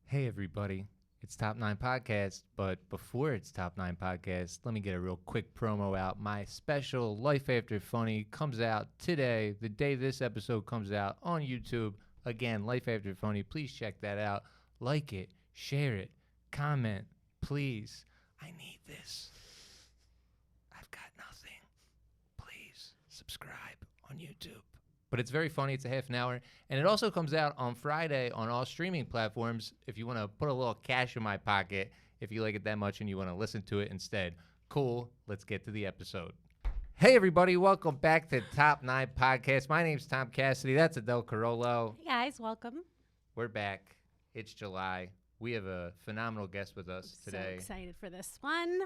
Hey, everybody. It's Top 9 Podcast, but before it's Top 9 Podcast, let me get a real quick promo out. My special Life After Funny comes out today, the day this episode comes out on YouTube. Again, Life After Funny. Please check that out. Like it, share it, comment, please. I need this. I've got nothing. Please subscribe on YouTube. But it's very funny. It's a half an hour. And it also comes out on Friday on all streaming platforms if you want to put a little cash in my pocket, if you like it that much and you want to listen to it instead. Cool. Let's get to the episode. Hey, everybody. Welcome back to Top 9 Podcast. My name's Tom Cassidy. That's Adele Carollo. Hey, guys. Welcome. We're back. It's July. We have a phenomenal guest with us today. So excited for this one.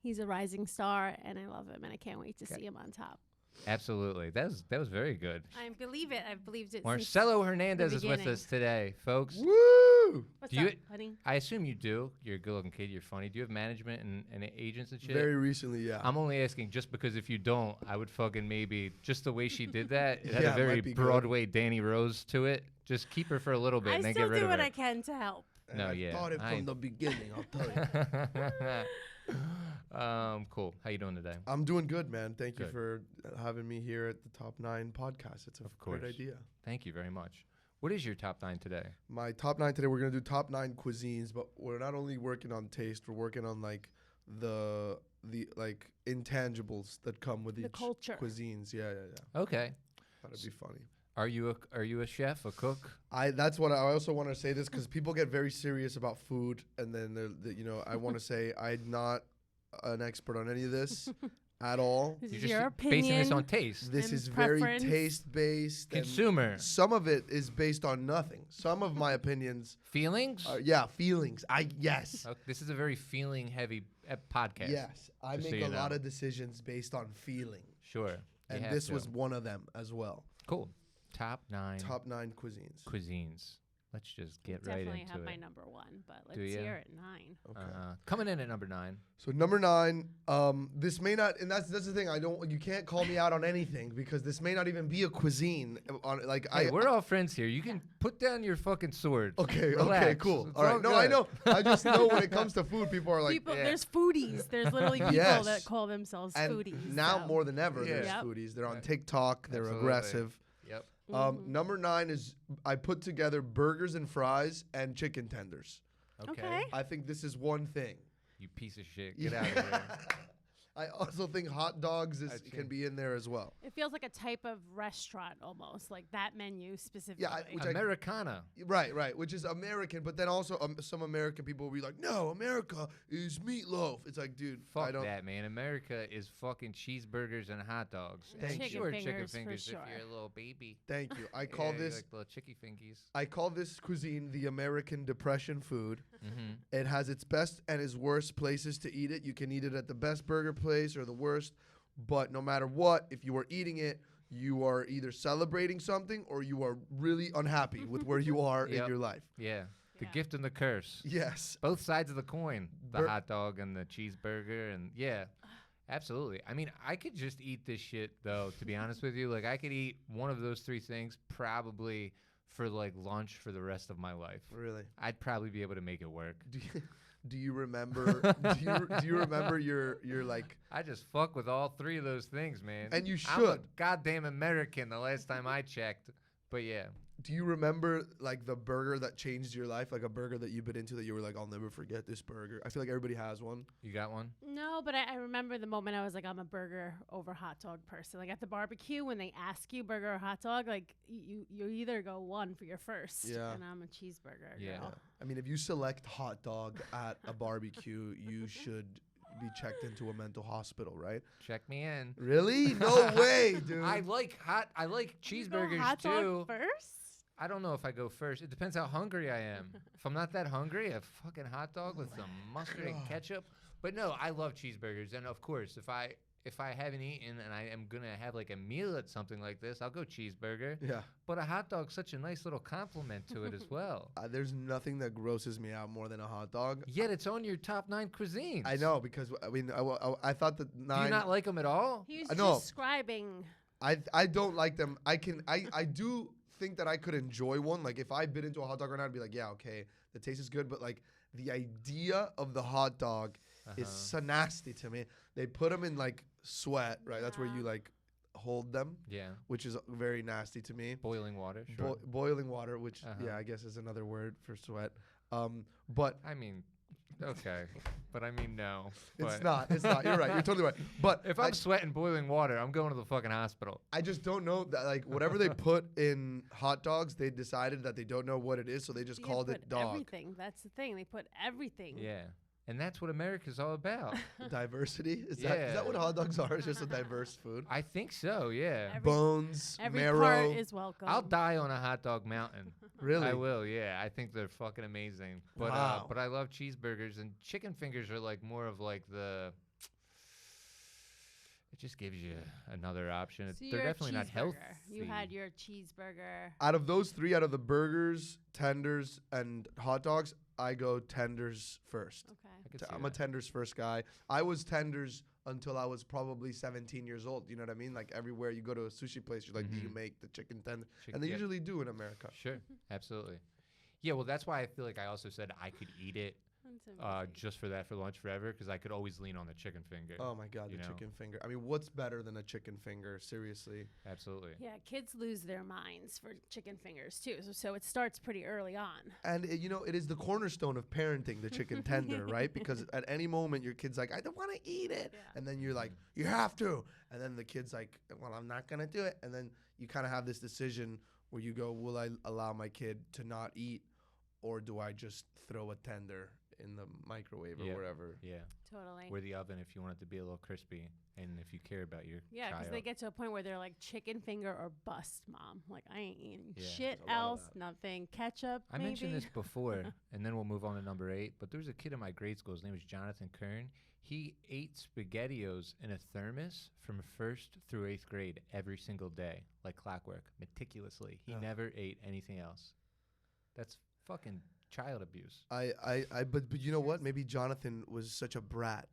He's a rising star, and I love him, and I can't wait to see him on top. Absolutely. That was very good. I believe it. I've believed it. Marcello Hernandez is with us today, folks. Woo! What's up, honey? I assume you do. You're a good-looking kid. You're funny. Do you have management and agents and shit? Very recently, yeah. I'm only asking just because if you don't, I would fucking maybe just the way she did that. It had Yeah, a very might be Broadway Danny Rose to it. Just keep her for a little bit and then get rid of her. I still do what I can to help. No, I yeah. thought it from the beginning, I'll tell you. Cool. How you doing today? I'm doing good, man. Thank you Good. for having me here at the Top 9 Podcast. It's a great idea. Thank you very much. What is your top 9 today? My top 9 today, we're going to do top 9 cuisines, but we're not only working on taste, we're working on like the like intangibles that come with The each culture. cuisines. Yeah. Okay. That'd be funny. Are you a chef, a cook? That's what I also want to say this because people get very serious about food, and then I want to say I'm not an expert on any of this at all. This You're is just your opinion. basing this on taste. This and is very preference. taste based. Consumer. Some of it is based on nothing. Some of my opinions, Feelings? feelings. Yes. Okay, this is a very feeling-heavy podcast. Yes, I Just so make you a lot know. of decisions based on feeling, Sure. You and have this to. was one of them as well. Cool. Top 9 Top 9 cuisines. cuisines. Let's just get right Definitely into have it. my number one, but let's Do ya? hear it. 9. Okay. Coming in at number 9. So number 9, this may not, and that's the thing. You can't call me out on anything because this may not even be a cuisine. Hey, we're all friends here. You can put down your fucking sword. Okay, Relax. okay, cool. It's All right. No, I good. know. I just know when it comes to food, people are like, People, yeah. There's foodies. There's literally people Yes. that call themselves and foodies. now so. more than ever, there's Yep. foodies. They're on Right. TikTok. They're Absolutely. aggressive. Yep. Number 9 is I put together burgers and fries and chicken tenders. Okay. I think this is one thing. You piece of shit. Get out of here. I also think hot dogs I can be in there as well. It feels like a type of restaurant almost, like that menu specifically. which Americana. Right, which is American, but then also some American people will be like, no, America is meatloaf. It's like, dude, I Fuck don't. that, man. America is fucking cheeseburgers and hot dogs. Thank And you. sure, Chicken chicken fingers for fingers sure. if you're a little baby. Thank you. I Yeah, call you this like little chicky fingies. I call this cuisine the American Depression food. Mm-hmm. It has its best and its worst places to eat it. You can eat it at the best burger place or the worst, but no matter what, if you are eating it, you are either celebrating something or you are really unhappy with where you are in Yep. your life. Yeah. The Yeah. gift and the curse. Yes. Both sides of the coin. The Bur- hot dog and the cheeseburger. And yeah, absolutely. I mean, I could just eat this shit, though, to be honest with you. Like, I could eat one of those 3 things probably for, like, lunch for the rest of my life. Really. I'd probably be able to make it work. Do you remember do you remember your like I just fuck with all 3 of those things, man. And you I'm a should. goddamn American the last time I checked. But yeah. do you remember like the burger that changed your life, like a burger that you've been into that you were like, I'll never forget this burger? I feel like everybody has one. You got one? No, but I remember the moment I was like, I'm a burger over hot dog person. Like at the barbecue, when they ask you burger or hot dog, like you either go one for your first. Yeah. And I'm a cheeseburger Yeah. girl. I mean, if you select hot dog at a barbecue, you should be checked into a mental hospital, right? Check me in. Really? No way, dude. I like You go cheeseburgers hot too. dog first? I don't know if I go first. It depends how hungry I am. If I'm not that hungry, a fucking hot dog with some mustard and God. ketchup. But no, I love cheeseburgers. And of course, if I haven't eaten and I am gonna have like a meal at something like this, I'll go cheeseburger. Yeah. But a hot dog's such a nice little compliment to it as well. There's nothing that grosses me out more than a hot dog. Yet it's on your top 9 cuisines. I know because I mean I thought that Do 9. you not like them at all? He was No. describing. I don't like them. I do think that I could enjoy one. Like if I bit into a hot dog right now, I'd be like, yeah, okay, the taste is good. But like the idea of the hot dog is so nasty to me. They put them in like sweat, right? That's where you like hold them. Yeah. Which is very nasty to me. Boiling water. Sure. Boiling water, which yeah, I guess is another word for sweat. But I mean, okay, but I mean no. it's not. It's not. You're right. You're totally right. But if I'm sweating boiling water, I'm going to the fucking hospital. I just don't know that like whatever they put in hot dogs, they decided that they don't know what it is, so they just called it dog. Everything. That's the thing. They put everything. Yeah. And that's what America's all about. Diversity? Is that what hot dogs are? It's just a diverse food? I think so, yeah. Bones, every marrow. part is welcome. I'll die on a hot dog mountain. Really? I will, yeah. I think they're fucking amazing. But Wow. But I love cheeseburgers, and chicken fingers are like more of like the... It just gives you another option. So They're definitely not healthy. You had your cheeseburger. Out of those three, out of the burgers, tenders, and hot dogs, I go tenders first. Okay. I could see I'm a that. tenders first guy. I was tenders until I was probably 17 years old. You know what I mean? Like everywhere you go to a sushi place, you're like, do you make the chicken tender? And they usually do in America. Sure, absolutely. Yeah, well, that's why I feel like I also said I could eat it just for that for lunch forever, because I could always lean on the chicken finger. Oh my God, the chicken finger. I mean, what's better than a chicken finger? Seriously. Absolutely. Yeah, kids lose their minds for chicken fingers too. So it starts pretty early on. And it is the cornerstone of parenting, the chicken tender, right? Because at any moment your kid's like, I don't want to eat it. Yeah. And then you're like, you have to. And then the kid's like, well, I'm not going to do it. And then you kind of have this decision where you go, will I allow my kid to not eat, or do I just throw a tender in the microwave or wherever? Yeah. Totally. Or the oven if you want it to be a little crispy, and if you care about your Yeah, because child. they get to a point where they're like, chicken finger or bust, mom. Like, I ain't eating shit There's a lot of else, that. nothing. Ketchup, I maybe. mentioned this before, and then we'll move on to number 8. But there was a kid in my grade school. His name was Jonathan Kern. He ate SpaghettiOs in a thermos from 1st through 8th grade every single day, like clockwork, meticulously. He never ate anything else. That's fucking child abuse. But you know what? Maybe Jonathan was such a brat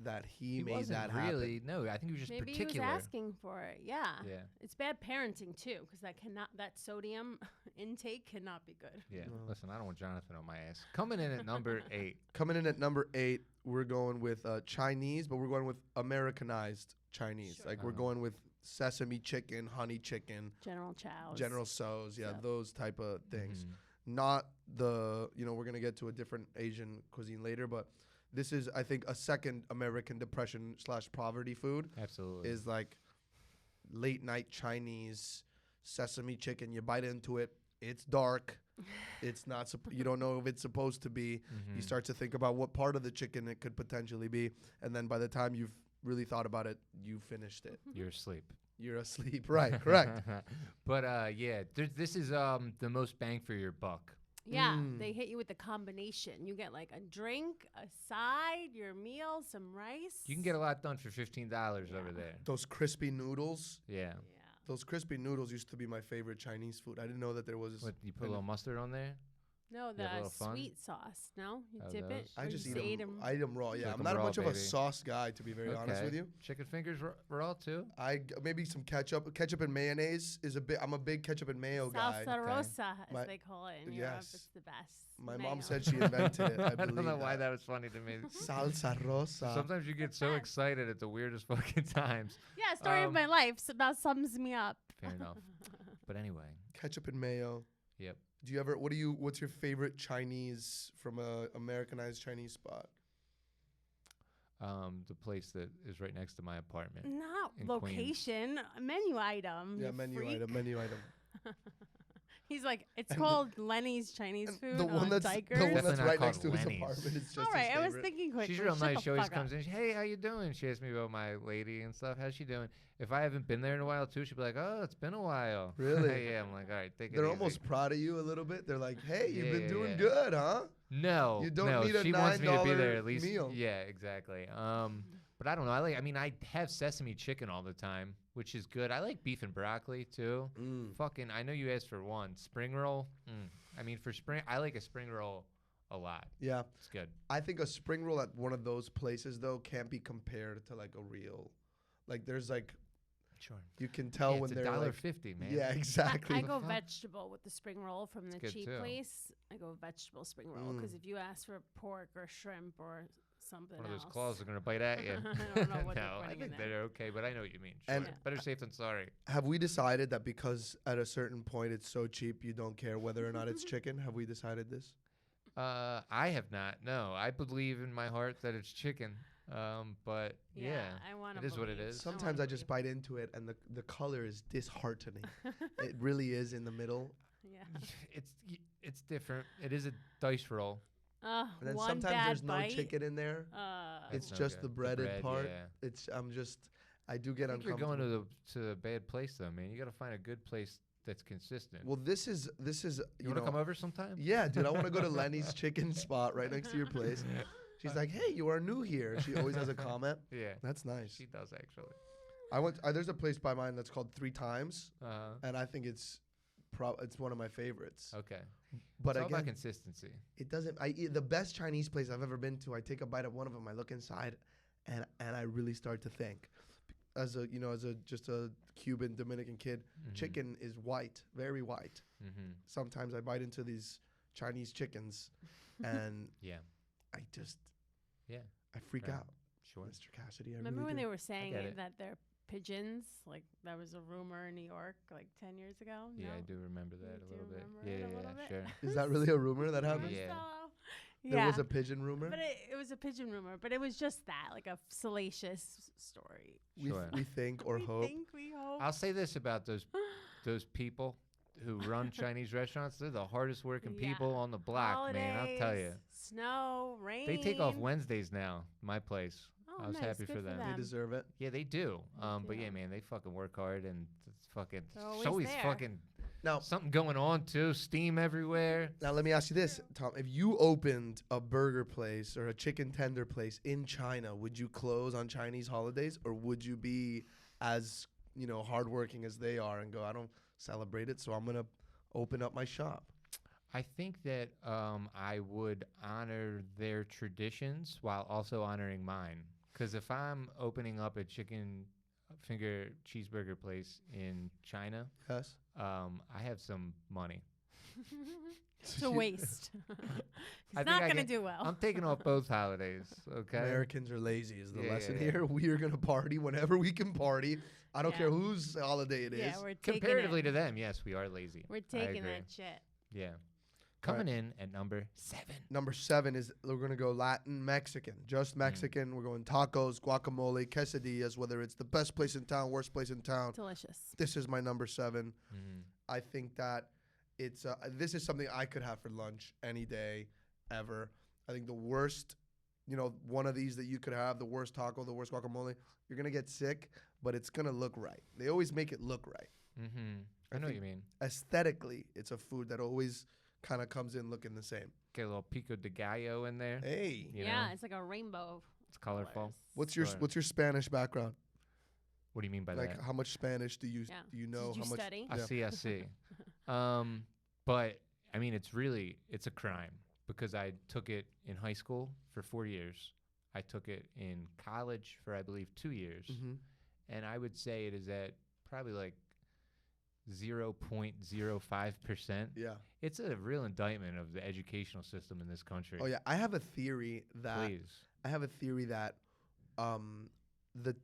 that he made wasn't that really. happen. No, I think he was just Maybe particular. he was asking for it. Yeah. Yeah. It's bad parenting too, because that sodium intake cannot be good. Yeah. No. Listen, I don't want Jonathan on my ass. Coming in at number 8. Coming in at number 8, we're going with Chinese, but we're going with Americanized Chinese. Sure. Like we're going with sesame chicken, honey chicken, General Chow's. General Tso's, Yep. those type of things. Mhm. Not the, we're going to get to a different Asian cuisine later, but this is, I think, a second American Depression / poverty food. Absolutely. Is like late night Chinese sesame chicken. You bite into it, it's dark. It's not. You don't know if it's supposed to be. You start to think about what part of the chicken it could potentially be, and then by the time you've really thought about it, you finished it. You're asleep. You're asleep. Right. Correct. But yeah, this is the most bang for your buck. Yeah, Mm. they hit you with the combination. You get like a drink, a side, your meal, some rice. You can get a lot done for $15 over there. Those crispy noodles. Yeah. Yeah. Those crispy noodles used to be my favorite Chinese food. I didn't know that there was. What, you put a little mustard on there? No, You have a the little fun? sweet sauce. No, you Oh, dip it. those? I or just you eat ate them. 'em. I eat them raw. Yeah, Like I'm 'em not raw, much of a baby. sauce guy, to be very honest with you. Chicken fingers raw too? Maybe some ketchup. Ketchup and mayonnaise is a bit. I'm a big ketchup and mayo guy. Salsa rosa, as My- they call it in Europe. yes. It's the best. My mayo. mom said she invented it. I I believe don't know why that was funny to me. Salsa rosa. Sometimes you get so excited at the weirdest fucking times. Yeah, story of my life. About sums me up. Fair enough. But anyway, Ketchup and mayo. yep. Do you ever? What's your favorite Chinese from a Americanized Chinese spot? The place that is right next to my apartment. Not in location, a menu item. Yeah, you menu freak. item. Menu item. He's like, it's And called Lenny's Chinese And food the one on that's Dykers. the one Definitely that's not right called next to his Lenny's. apartment is just All right, his I was favorite. thinking quickly. She's real Shut nice. the She always fuck comes up. in. Hey, how you doing? She asks me about my lady and stuff. How's she doing? If I haven't been there in a while too, she'll be like, "Oh, it's been a while." Really? Yeah. I'm like, all right, take it They're easy." almost proud of you a little bit. They're like, "Hey, you've Yeah, been yeah, doing yeah. good, huh?" No, You don't no, need a she wants me to be there $9 at least. meal. Yeah, exactly. But I don't know. I have sesame chicken all the time, which is good. I like beef and broccoli too. Fucking, I know you asked for one spring roll. I mean, for spring, I like a spring roll a lot. Yeah, It's good. I think a spring roll at one of those places though can't be compared to like a real, like there's like Sure. You can tell Yeah, when it's they're like, $1.50, man. yeah, exactly. I go fuck? vegetable with the spring roll from the good cheap too. place. I go vegetable spring roll because Mm. if you ask for pork or shrimp or something One of those else, claws are gonna bite at you. I don't know what they're No, I putting in think there. they're okay, but I know what you mean. Sure. And- Yeah. Better safe than sorry. Have we decided that because at a certain point it's so cheap you don't care whether or not it's chicken? Have we decided this? I have not. No, I believe in my heart that it's chicken. But yeah, I want to. it is what it is. Sometimes I just bite into it and the color is disheartening. It really is in the middle. Yeah. it's different. It is a dice roll. And then One sometimes bad there's bite. no chicken in there. It's no just good. the breaded bread, part. Yeah. I do get I think you're uncomfortable. going to the bad place though, man. You got to find a good place that's consistent. Well, this is you want to come over sometime? Yeah, dude, I want to go to Lenny's chicken spot right next to your place. She's like, "Hey, you are new here." She always has a comment. Yeah, That's nice. she does actually. There's a place by mine that's called 3 Times, Uh-huh. and I think it's one of my favorites. Okay, But it's all about again, consistency. it doesn't. The best Chinese place I've ever been to. I take a bite of one of them. I look inside, and I really start to think. As a just a Cuban Dominican kid, Mhm. chicken is white, very white. Mm-hmm. Sometimes I bite into these Chinese chickens, and Yeah, I just yeah, I freak Right. out. sure. Mr. Cassidy, I Remember really when do. they were saying get it. that they're pigeons? Like that was a rumor in New York like 10 years ago. Yeah, No? I do remember that You a do little bit. remember Yeah, it a yeah, little bit? sure. Is that really a rumor that happened? Yeah. Marcello. There was a pigeon rumor. But it was a pigeon rumor, but it was just that, like a salacious story. Sure. We think or we hope. think, we hope. I'll say this about those people who run Chinese restaurants. They're the hardest working Yeah. people on the block, man. I'll tell you. Holidays, Snow, rain. They take off Wednesdays now. My place. Oh, I was nice. happy Good for them. They deserve it. Yeah, they do. But do. yeah, man, they fucking work hard and it's fucking. They're It's always always there. fucking Now, something going on too. Steam everywhere. now let me ask you this, Tom. If you opened a burger place or a chicken tender place in China, would you close on Chinese holidays, or would you be as hardworking as they are and go, I don't celebrate it, so I'm gonna open up my shop? I think that I would honor their traditions while also honoring mine. Because if I'm opening up a chicken finger cheeseburger place in China, Yes. I have some money. to waste. I It's think not I going to can- do well. I'm taking off both holidays. Okay. Americans are lazy is the Yeah, lesson yeah, yeah. here. We are gonna party whenever we can party. I don't Yeah. care whose holiday it is. Yeah, we're taking Comparatively it. to them, yes, we are lazy. We're I taking agree. that shit. Yeah. Coming in at number 7. Number 7 is we're gonna go Latin Mexican, just Mexican. We're going tacos, guacamole, quesadillas. Whether it's the best place in town, worst place in town, Delicious. this is my number 7. Mm-hmm. I think that it's this is something I could have for lunch any day, ever. I think the worst, one of these that you could have, the worst taco, the worst guacamole, you're gonna get sick, but it's gonna look right. They always make it look right. Mm-hmm. I I know what think- you mean. Aesthetically, it's a food that always kind of comes in looking the same. Get a little pico de gallo in there. Hey, You Yeah, know? it's like a rainbow. It's colorful. colors. what's your Sure. what's your Spanish background? What do you mean by Like that? how much Spanish do you Yeah. do you know? Did you how much? study? I see. But I mean, it's a crime because I took it in high school for 4 years. I took it in college for, I believe, 2 years. Mm-hmm. And I would say it is at probably like 0.05%. Yeah. It's a real indictment of the educational system in this country. Oh yeah. I have a theory that Please. the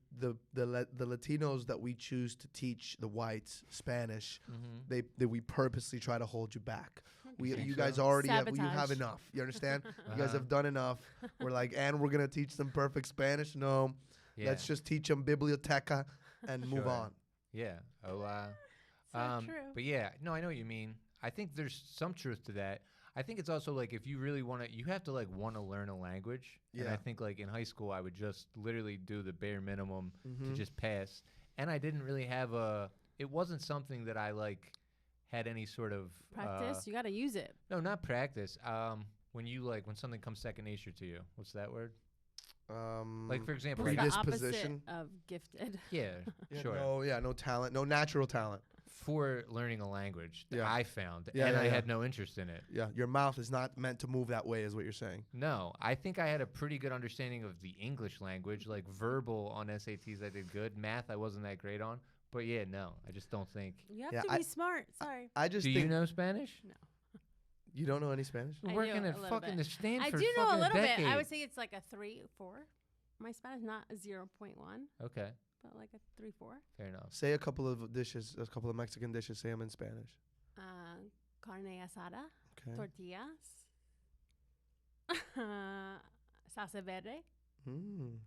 Latinos that we choose to teach the whites Spanish, Mm-hmm. we purposely try to hold you back. think You so? guys already you have Sabotage. enough. You understand? You guys Uh-huh. have done enough. We're like, and we're gonna teach them perfect Spanish. No, Yeah. let's just teach them biblioteca and move Sure. on. Yeah. Oh, So true. But yeah, no, I know what you mean. I think there's some truth to that. I think it's also like if you really want to, you have to like want to learn a language. And I Yeah. think like in high school, I would just literally do the bare minimum to Mhm. just pass. And I didn't really have it wasn't something that I like had any sort of Practice. You got to use it. No, not practice. When something comes second nature to you, what's that word? Like for example, What's like, the Predisposition. opposite of gifted? yeah, Yeah, sure. no talent, no natural talent. For learning a language that Yeah. I found, Yeah, and yeah, I yeah. had no interest in it. Yeah, your mouth is not meant to move that way, is what you're saying. No, I think I had a pretty good understanding of the English language, like verbal on SATs I did good. Math I wasn't that great on, But yeah, no, I just don't think. You have Yeah, to be smart. Sorry. I just Do think you know Spanish? No. you don't know any Spanish. I do Working a at little fucking bit. the stand I for do know a fucking little bit. decade. I would say it's like a 3, 4. My Spanish not a 0.1, Okay, but like a 3, 4. fair enough. Say a couple of dishes, a couple of Mexican dishes. Say them in Spanish. Carne asada, Okay. tortillas, salsa verde. Mm.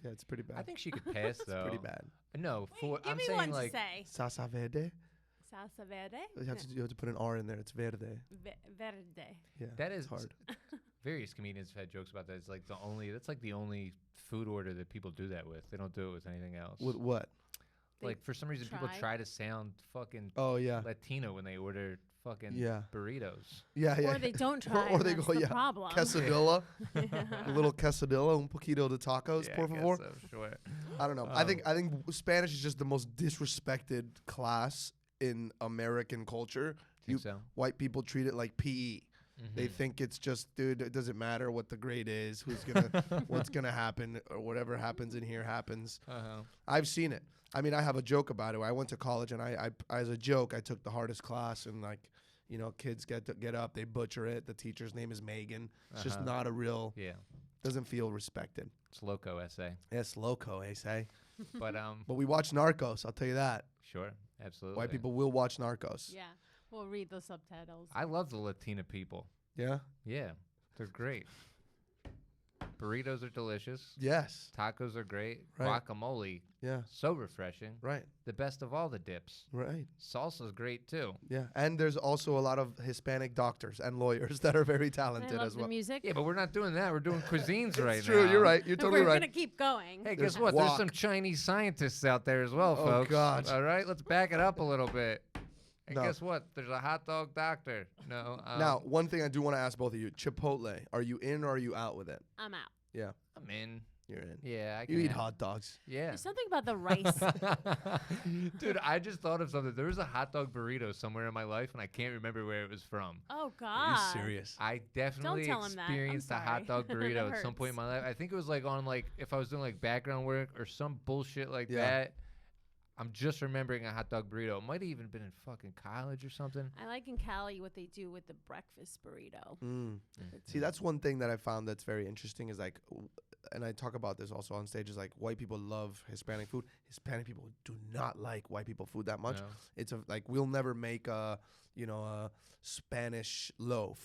Yeah, it's pretty bad. I think she could pass it's though. pretty bad. No, Wait, give I'm me saying one like to say. Salsa verde. Salsa verde. You have to put an R in there. It's verde. Verde. Yeah. that is it's hard. Various comedians have had jokes about that. It's like that's like the only food order that people do that with. They don't do it with anything else. With what? They Like for some reason, people try. try to sound fucking Oh yeah. Latino when they order fucking Yeah. burritos. Yeah, yeah. Or they don't try. Or they that's go, the yeah, problem. Quesadilla. A little quesadilla, un poquito de tacos, Yeah, por I guess favor. so, sure. I don't know. I think Spanish is just the most disrespected class in American culture. Think so. White people treat it like PE. They Mhm. think it's just, dude, it doesn't matter what the grade is, who's gonna, what's gonna happen, or whatever happens in here happens. Uh-huh. I've seen it. I mean, I have a joke about it. I went to college, and I as a joke, I took the hardest class, and like, you know, kids get up, they butcher it. The teacher's name is Megan. It's just Uh-huh. not a real. Yeah, Doesn't feel respected. it's loco essay, It's loco, say. but But we watch Narcos. I'll tell you that. sure, absolutely. White people will watch Narcos. Yeah. We'll read the subtitles. I love the Latina people. Yeah. Yeah, they're great. Burritos are delicious. Yes. Tacos are great. Right. Guacamole, Yeah. so refreshing. Right. The best of all the dips. Right. Salsa's great too. Yeah. And there's also a lot of Hispanic doctors and lawyers that are very I talented love as the well. music. Yeah, but we're not doing that. We're doing cuisines right It's true. now. You're right. You're totally We're right. gonna keep going. Hey, There's guess what? There's guac. some Chinese scientists out there as well, Oh, folks. God. All right, let's back it up a little bit. And No. guess what? There's a hot dog doctor. No. Now, one thing I do want to ask both of you: Chipotle, are you in or are you out with it? I'm out. Yeah, I'm in. you're in. Yeah, I can. You eat have- hot dogs. Yeah. There's something about the rice. Dude, I just thought of something. There was a hot dog burrito somewhere in my life, and I can't remember where it was from. Oh God. Are you serious? I definitely tell him that. I'm experienced a hot sorry. dog That burrito at some point in hurts. my life. I think it was like on like if I was doing like background work or some bullshit like Yeah. that. I'm just remembering a hot dog burrito. It might have even been in fucking college or something. I like in Cali what they do with the breakfast burrito. See, that's one thing that I found that's very interesting is like, and I talk about this also on stage, is like white people love Hispanic food. Hispanic people do not like white people food that much. No. It's like we'll never make a Spanish loaf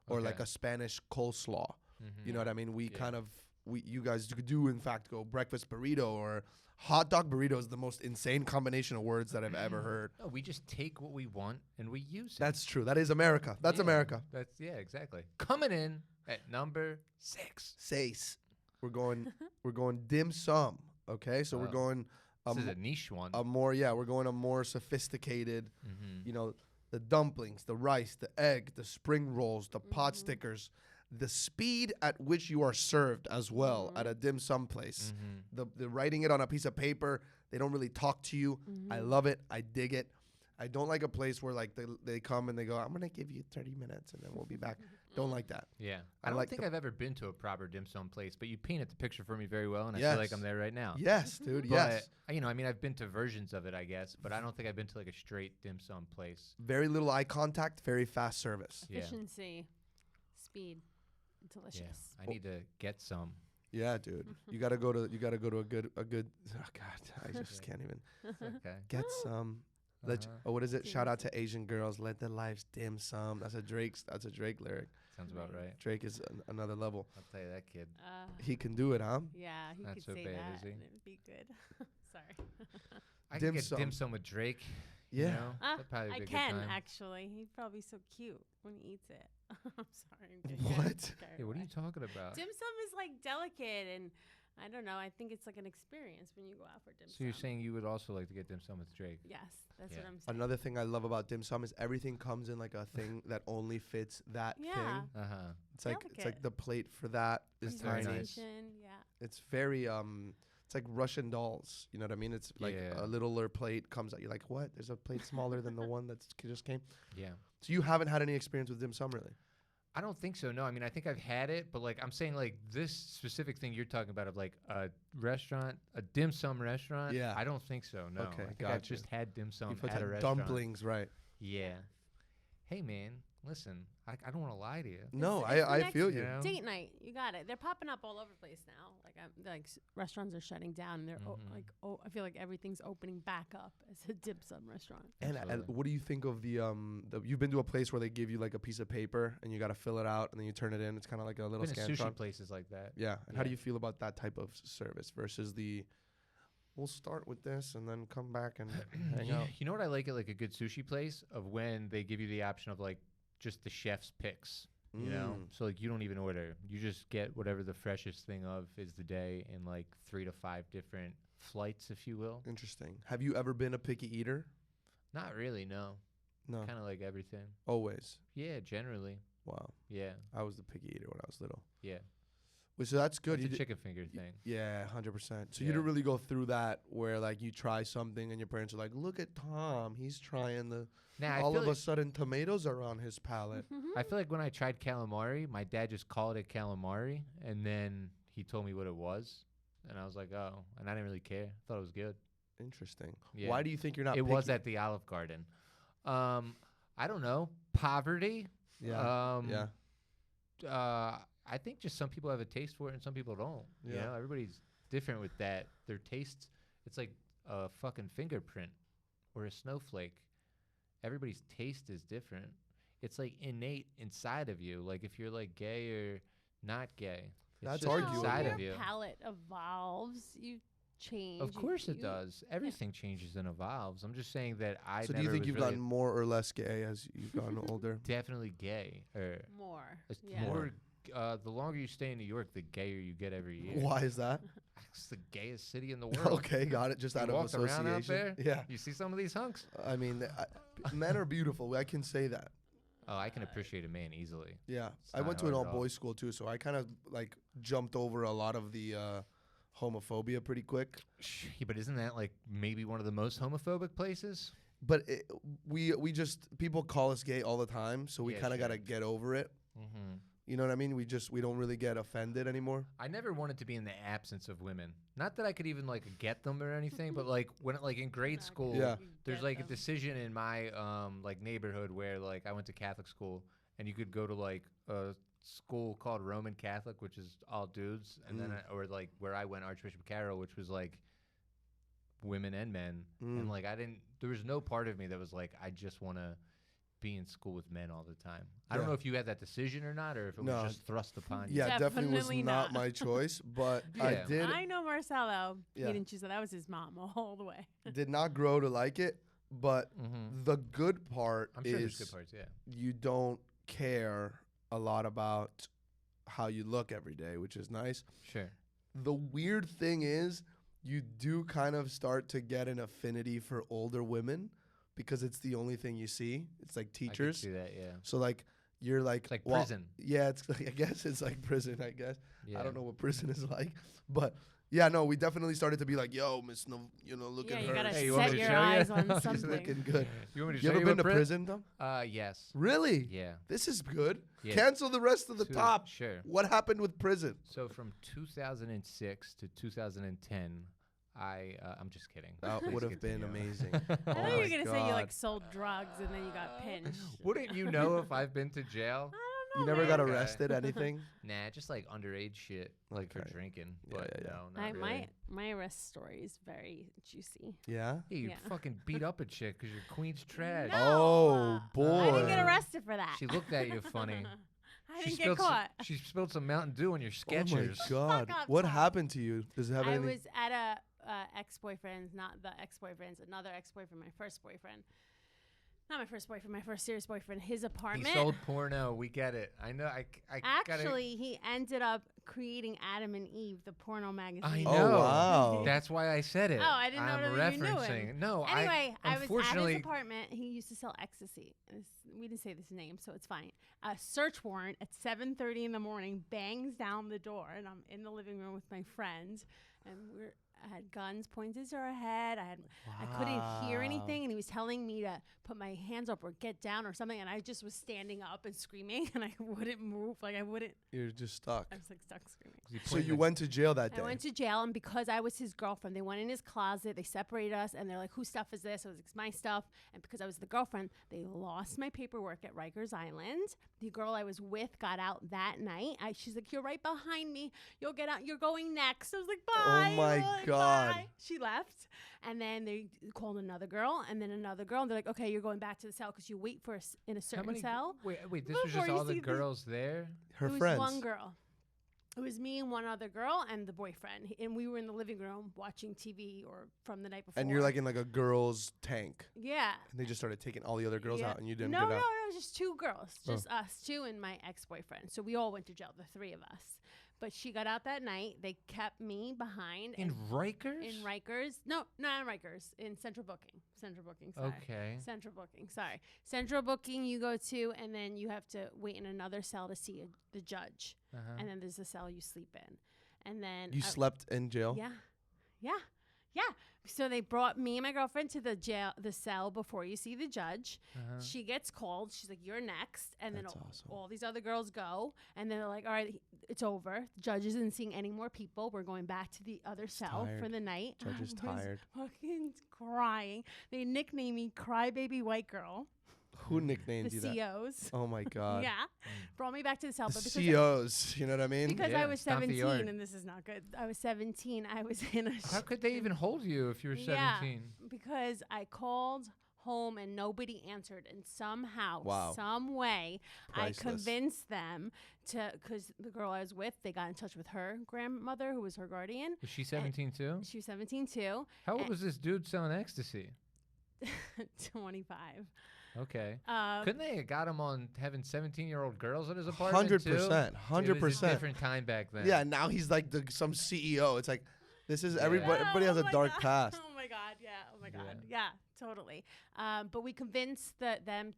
or like Okay. a Spanish coleslaw. Mhm. You know what I mean? We Yeah. kind of you guys do in fact go breakfast burrito or hot dog burrito is the most insane combination of words that I've ever heard. No, we just take what we want and we use it. That's true. That is America. That's Yeah, America. That's exactly. Coming in at number 6. Says we're going dim sum. Okay, so we're Oh. going This is a niche one. we're going a more sophisticated. Mhm. You know, the dumplings, the rice, the egg, the spring rolls, the pot stickers, the speed at which you are served as well at a dim sum place. Mhm. The writing it on a piece of paper, they don't really talk to you. I love it. I dig it. I don't like a place where like they come and they go, I'm gonna give you 30 minutes and then we'll be back. Don't like that. Yeah. I I don't like think the- I've ever been to a proper dim sum place, but you painted the picture for me very well, and I Yes. feel like I'm there right now. Yes, dude. But, Yes. you know, I mean, I've been to versions of it, I guess, but I don't think I've been to like a straight dim sum place. Very little eye contact, very fast service. Yeah. Efficiency, speed, delicious. Yeah. I need to get some. Yeah, dude. You gotta go to a good oh god, I just Yeah. can't even Okay. get some. Uh-huh. What is it? Dim Shout out to Asian girls. Let their lives dim sum. That's a Drake lyric. Sounds about right. Drake is another level. I'll tell you that kid. He can do it, huh? Yeah, he Not could so say bad, that. is he? And it'd be good. Sorry. I Dim can get sum. dim sum with Drake. You Yeah. know? That'd probably be I a good can time. actually. He's probably so cute when he eats it. I'm sorry. I'm getting What? carried Hey, what are away. you talking about? Dim sum is like delicate, and I don't know. I think it's like an experience when you go out for dim sum. So you're saying you would also like to get dim sum with Drake? Yes, that's Yeah. what I'm saying. Another thing I love about dim sum is everything comes in like a thing that only fits that Yeah. thing. Uh huh. It's like Delicate. the plate for that is That's very tiny. nice. Presentation, Yeah. It's very it's like Russian dolls. You know what I mean? It's like Yeah. a littler plate comes out. You're like, what? There's a plate smaller than the one that just came. Yeah. So you haven't had any experience with dim sum, really? I don't think so. No, I mean I think I've had it, but like I'm saying, like this specific thing you're talking about of like a restaurant, a dim sum restaurant. Yeah. I don't think so. No, Okay, I think gotcha. I've just had dim sum You've at a had restaurant. dumplings, right? Yeah. Hey man, listen, I don't want to lie to you. No, It's the I next feel You you. know? Date night, you got it. They're popping up all over the place now. Restaurants are shutting down. And they're I feel like everything's opening back up as a dim sum restaurant. And Absolutely. what do you think of the you've been to a place where they give you like a piece of paper and you got to fill it out and then you turn it in. It's kind of like a little Been to scantron. sushi places like that. Yeah. And how do Yeah. you feel about that type of service versus the we'll start with this and then come back and hang out? You know what I like at like a good sushi place of when they give you the option of like just the chef's picks. You know, so like you don't even order. You just get whatever the freshest thing of is the day in like 3 to 5 different flights, if you will. Interesting. Have you ever been a picky eater? Not really, no. No. Kind of like everything. Always. Yeah, generally. Wow. Yeah, I was the picky eater when I was little. yeah. Well, so that's good. It's You a did- chicken finger thing. Yeah, 100%. So you Yeah. didn't really go through that where like you try something and your parents are like, "Look at Tom, he's trying the." Now All of a sudden, tomatoes are on his palate. I feel like when I tried calamari, my dad just called it calamari, and then he told me what it was, and I was like, oh, and I didn't really care. I thought it was good. Interesting. Yeah. Why do you think you're not? It was picky? at the Olive Garden. I don't know. Poverty. Yeah. Yeah. I think just some people have a taste for it and some people don't. You Yeah. know, everybody's different with that. Their tastes, it's like a fucking fingerprint or a snowflake. Everybody's taste is different. It's like innate inside of you. Like if you're like gay or not gay. It's That's just arguable. inside Your of you. palate evolves. You change. Of course it you- does. Everything changes and evolves. I'm just saying that I So do you never think was you've really gotten more or less gay as you've gotten older? definitely gay or More. it's Yeah. more the longer you stay in New York, the gayer you get every year. Why is that? It's the gayest city in the world. Okay, got it. Just You out of walked around out association. there? Yeah. You see some of these hunks? I mean, men are beautiful. I can say that. Oh, I can appreciate a man easily. Yeah. It's I not went to an hard at all. all-boys school too, so I kind of like jumped over a lot of the homophobia pretty quick. Yeah, but isn't that like maybe one of the most homophobic places? But we just people call us gay all the time, so we Yeah, kind of sure. got to get over it. Mm-hmm. You know what I mean? We don't really get offended anymore. I never wanted to be in the absence of women. Not that I could even like get them or anything, but like when like in grade Not school, Yeah. you there's get like a them. decision in my like neighborhood where like I went to Catholic school and you could go to like a school called Roman Catholic, which is all dudes, and then or like where I went Archbishop Carroll, which was like women and men, and like there was no part of me that was like I just want to be in school with men all the time. I don't Yeah. know if you had that decision or not, or if it No. was just thrust upon you. Yeah, definitely was Definitely not not. my choice, but I Yeah. did I know Marcello. Yeah. He didn't choose that. That was his mom all the way. did not grow to like it, but Mm-hmm. the good part I'm sure is there's good parts. Yeah. you don't care a lot about how you look every day, which is nice. Sure. The weird thing is you do kind of start to get an affinity for older women because it's the only thing you see. It's like I could teachers. see that. Yeah. So like you're like It's like well, prison. Yeah, it's like, I guess it's like prison, I guess. Yeah. I don't know what prison is like, but yeah, no, we definitely started to be like, yo, Miss no, look Yeah, at you her. gotta Hey, you want set me to your show you? eyes on She's She's something. looking good. You want me to You show ever been a to prison, Tom? Yes. Really? Yeah. This is good. Yeah. Cancel the rest of the Two- top. Sure. What happened with prison? So from 2006 to 2010, I'm just kidding. That Please would have been continue. amazing. I Oh thought you my were gonna say you God. like sold drugs and then you got pinched. Wouldn't you know if I've been to jail? I You don't know. never got man. Okay. arrested, anything? Nah, just like underage shit, like for Okay. drinking. Yeah, But yeah, yeah. no, not really. My arrest story is very juicy. Yeah. Hey, you Yeah. fucking beat up a chick because your queen's trash. No, Oh, boy. I didn't get arrested for that. She looked at you funny. I She didn't get spilled caught. She spilled some Mountain Dew on your Oh my Skechers. God. Fuck up, What Tom. happened to you? Does it have I anything? was at a ex-boyfriend's, not the ex-boyfriend's, another ex-boyfriend, my first boyfriend. Not my first boyfriend, my first serious boyfriend. His He apartment. sold porno. We get it. I know. I gotta. Actually, he ended up creating Adam and Eve, the porno magazine. I Oh, know. wow. That's why I said it. Oh, I didn't know I'm that you knew him. referencing. No, Anyway, I was at unfortunately. his apartment. He used to sell ecstasy. We didn't say this name, so it's fine. A search warrant at 7:30 in the morning bangs down the door, and I'm in the living room with my friends, and had guns pointed to her head. I couldn't hear anything, and he was telling me to put my hands up or get down or something, and I just was standing up and screaming, and I wouldn't move. Like I wouldn't. You're just stuck. I was like stuck screaming. So you went to jail that day? I went to jail, and because I was his girlfriend, they went in his closet, they separated us, and they're like, whose stuff is this? I was like, it's my stuff. And because I was the girlfriend, they lost my paperwork at Rikers Island. The girl I was with got out that night. She's like, you're right behind me. You'll get out. You're going next. I was like, bye. Oh my God. Bye. She left. And then they called another girl, and then another girl. And they're like, okay, you're going back to the cell because you wait for us in a certain cell. Wait, this was just all the girls there? Her it friends? was one girl. It was me and one other girl and the boyfriend. And we were in the living room watching TV or from the night before. And you're like in like a girl's tank. Yeah. And they just started taking all the other girls out and you didn't no, get out? No, it was just two girls. Just us two and my ex-boyfriend. So we all went to jail, the three of us. But she got out that night. They kept me behind. In Rikers? In Rikers. No, not in Rikers. In Central Booking. Central Booking, sorry. Okay. Central Booking, sorry. Central Booking you go to, and then you have to wait in another cell to see the judge. And then there's a cell you sleep in. And then... You slept in jail? Yeah. Yeah. Yeah. So they brought me and my girlfriend to the cell before you see the judge. She gets called. She's like, you're next. And then all these other girls go. And then they're like, all right, it's over. The judge isn't seeing any more people. We're going back to the other cell for the night. Judge is tired. Fucking crying. They nicknamed me Crybaby White Girl. Who nicknamed you that? The COs. Oh my God. Yeah. Brought me back to the cell. The COs, you know what I mean? Because Yeah, I was 17, and this is not good. I was 17. I was in a... How could they even hold you if you were 17? Yeah, because I called home and nobody answered. And somehow, some way, Priceless. I convinced them to... Because the girl I was with, they got in touch with her grandmother, who was her guardian. Was she 17 too? She was 17 too. How old was this dude selling ecstasy? 25. Okay. Couldn't they have got him on having 17-year-old girls at his apartment 100%. 100%. It was a different time back then. Yeah, now he's like some CEO. It's like, this is everybody has a dark past. Oh my God, yeah. Oh my God, yeah, totally. But we convinced them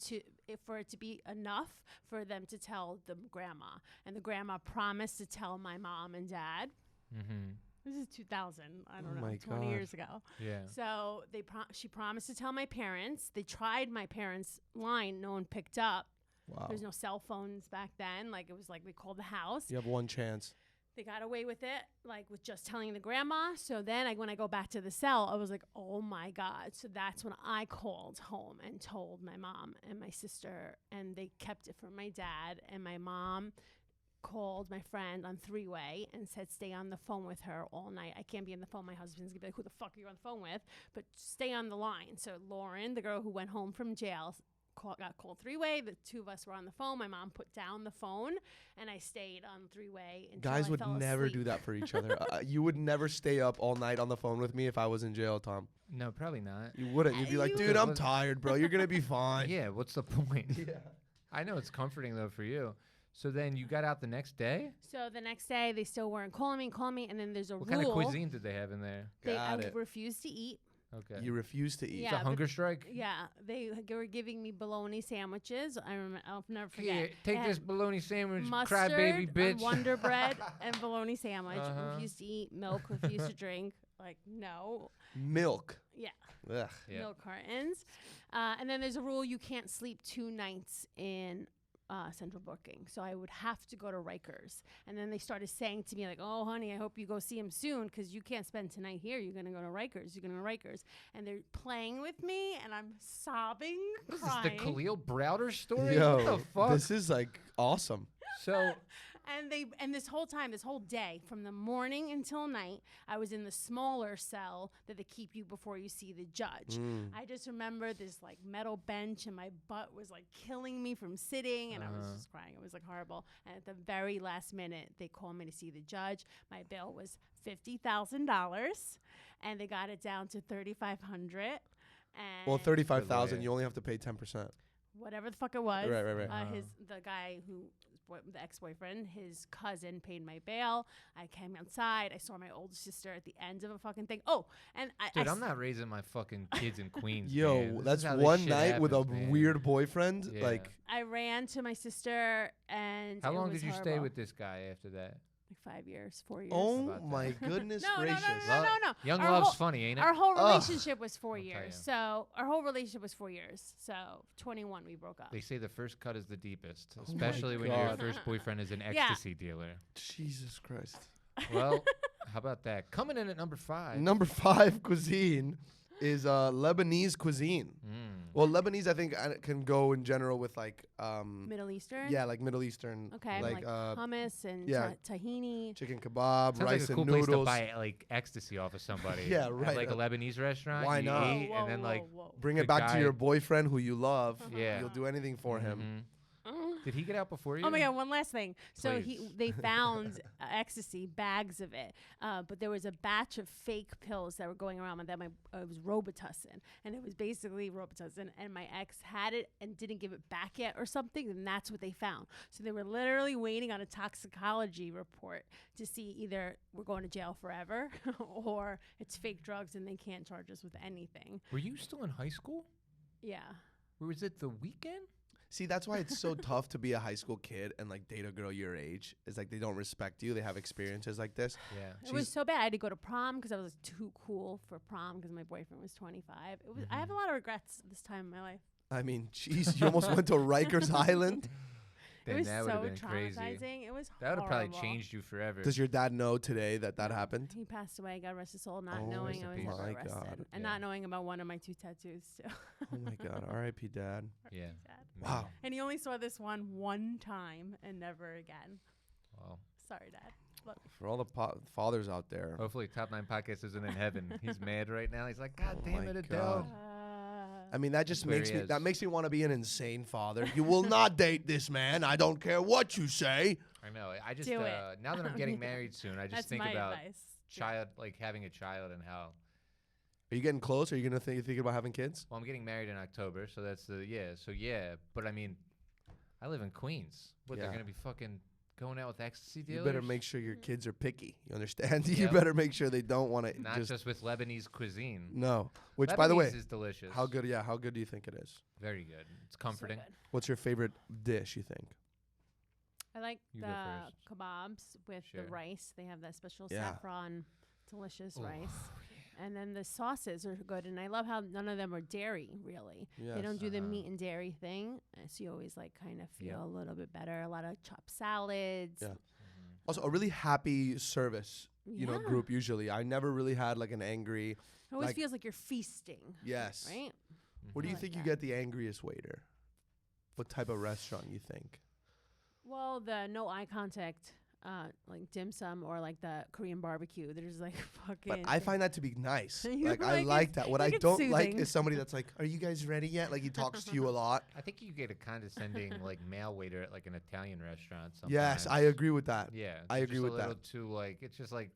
for it to be enough for them to tell the grandma. And the grandma promised to tell my mom and dad. Mm-hmm. This is 2000. I don't know, 20 years ago. Yeah. So she promised to tell my parents. They tried my parents' line. No one picked up. Wow. There's no cell phones back then. Like, it was like we called the house. You have one chance. They got away with it, like with just telling the grandma. So then when I go back to the cell, I was like, oh my God. So that's when I called home and told my mom and my sister, and they kept it from my dad. And my mom called my friend on three-way and said, stay on the phone with her all night. I can't be on the phone. My husband's gonna be like, who the fuck are you on the phone with? But stay on the line. So Lauren, the girl who went home from jail, got called three-way. The two of us were on the phone. My mom put down the phone, and I stayed on three-way. Guys would never do that for each other. You would never stay up all night on the phone with me if I was in jail, Tom. No, probably not. You wouldn't. You'd be like, dude, I'm tired, bro. You're gonna be fine. Yeah, what's the point? Yeah. I know it's comforting though for you. So then you got out the next day? So the next day, they still weren't calling me, and then there's a rule. What kind of cuisine did they have in there? I refused to eat. Okay. You refused to eat. Yeah, it's a hunger strike? Yeah. They were giving me bologna sandwiches. I'll never forget. Here, take this bologna sandwich, mustard, crybaby bitch. Wonder Bread, and bologna sandwich. Refused to eat milk, refused to drink. Like, no. Milk. Yeah. Ugh. Yeah. Milk cartons. And then there's a rule you can't sleep 2 nights in Central Booking. So I would have to go to Rikers. And then they started saying to me, like, oh, honey, I hope you go see him soon because you can't spend tonight here. You're going to go to Rikers. You're going to go to Rikers. And they're playing with me, and I'm sobbing, crying. This is the Khalil Browder story? Yo, what the fuck? This is, like, awesome. So... And this whole day, from the morning until night, I was in the smaller cell that they keep you before you see the judge. I just remember this like metal bench, and my butt was like killing me from sitting, and I was just crying. It was like horrible. And at the very last minute, they called me to see the judge. My bail was $50,000, and they got it down to $3,500. Well, $35,000. You only have to pay 10%. Whatever the fuck it was. Right. The guy who. The ex-boyfriend, his cousin paid my bail. I came outside. I saw my older sister at the end of a fucking thing. Oh, and dude, I'm not raising my fucking kids in Queens. Yo, man. That's one night with a weird boyfriend. Yeah. Like, I ran to my sister, and how long did you horrible. stay with this guy after that? like 5 years, 4 years. Oh about my that? goodness no, gracious! no. Young Our love's whole- funny, ain't it? Our whole Ugh. relationship was 4 I'll tell years. ya. So our whole relationship was 4 years. So 21 we broke up. They say the first cut is the deepest, my especially when your God. first boyfriend is an Yeah. ecstasy dealer. Jesus Christ. Well, how about that? Coming in at number 5. Number 5 cuisine is Lebanese cuisine. Well, Lebanese I think can go in general with like Middle Eastern. yeah, like Middle Eastern. Okay. Like hummus and yeah. tahini. chicken kebab, Sounds rice like a and cool place to noodles. buy like ecstasy off of somebody. Yeah, At, right. like a Lebanese restaurant. Why you not? eat, and then like Bring the it back guy- to your boyfriend who you love. Yeah. You'll do anything for him. Mhm. Did he get out before you? Oh my God! One last thing. So Please. they found ecstasy bags of it, but there was a batch of fake pills that were going around that it was Robitussin, and it was basically Robitussin. And my ex had it and didn't give it back yet or something, and that's what they found. So they were literally waiting on a toxicology report to see either we're going to jail forever or it's fake drugs and they can't charge us with anything. Were you still in high school? Yeah. Or was it the weekend? See, that's why it's so tough to be a high school kid and like date a girl your age. It's like they don't respect you. They have experiences like this. Yeah. It was so bad. I had to go to prom because I was too cool for prom because my boyfriend was 25. It was. I have a lot of regrets this time in my life. I mean, jeez, you almost went to Rikers Island. Then it was that would so have been crazy. traumatizing. It was That would have probably horrible. changed you forever. Does your dad know today that happened? He passed away. God rest his soul. Not Oh, knowing rest I in was peace. ever My arrested, God. and Yeah. not knowing about one of my 2 tattoos too. Oh my God, R.I.P. Dad. Yeah. Sad. Wow. And he only saw this one time and never again. Well, Sorry, Dad. Look, For all the fathers out there. hopefully Top 9 Podcast isn't in heaven. He's mad right now. He's like, God Oh damn my it, Adele. God. I mean, that just Where makes he me is. that makes me want to be an insane father. You will not date this man. I don't care what you say. I know. I just Do it. now that I'm getting married soon, I just that's think my about advice. child, like having a child, and how. Are you getting close? Are you gonna thinking about having kids? Well, I'm getting married in October, so that's the yeah. So yeah, but I mean, I live in Queens. What they're Yeah. gonna be fucking going out with ecstasy You dealers? better make sure your kids are picky. You understand? You Yep. better make sure they don't want to not just with Lebanese cuisine. no. Which, Lebanese by the way, is delicious. how good? Yeah, how good do you think it is? Very good. It's So comforting. good. What's your favorite dish? You think? I like You go the first. kebabs with Sure. the rice. They have that special Yeah. saffron, delicious Ooh, rice. And then the sauces are good. And I love how none of them are dairy, really. They don't do the Uh-huh. meat and dairy thing. So you always like kind of feel Yeah. a little bit better. A lot of chopped salads. Yeah. Also, a really happy service, Yeah. group usually. I never really had like an angry. It always like- feels like you're feasting. Yes. Right? Where do I you like think you that. get the angriest waiter? What type of restaurant you think? Well, the no eye contact, like dim sum or like the Korean barbecue. There's like fucking. But I find that to be nice. You Like I like like it's- that. What like I it's don't like soothing. is somebody that's like, "Are you guys ready yet?" Like he talks to you a lot. I think you get a condescending like male waiter at like an Italian restaurant. Sometimes. Yes, I agree with that. Yeah, I it's agree just with a that. little too like it's just like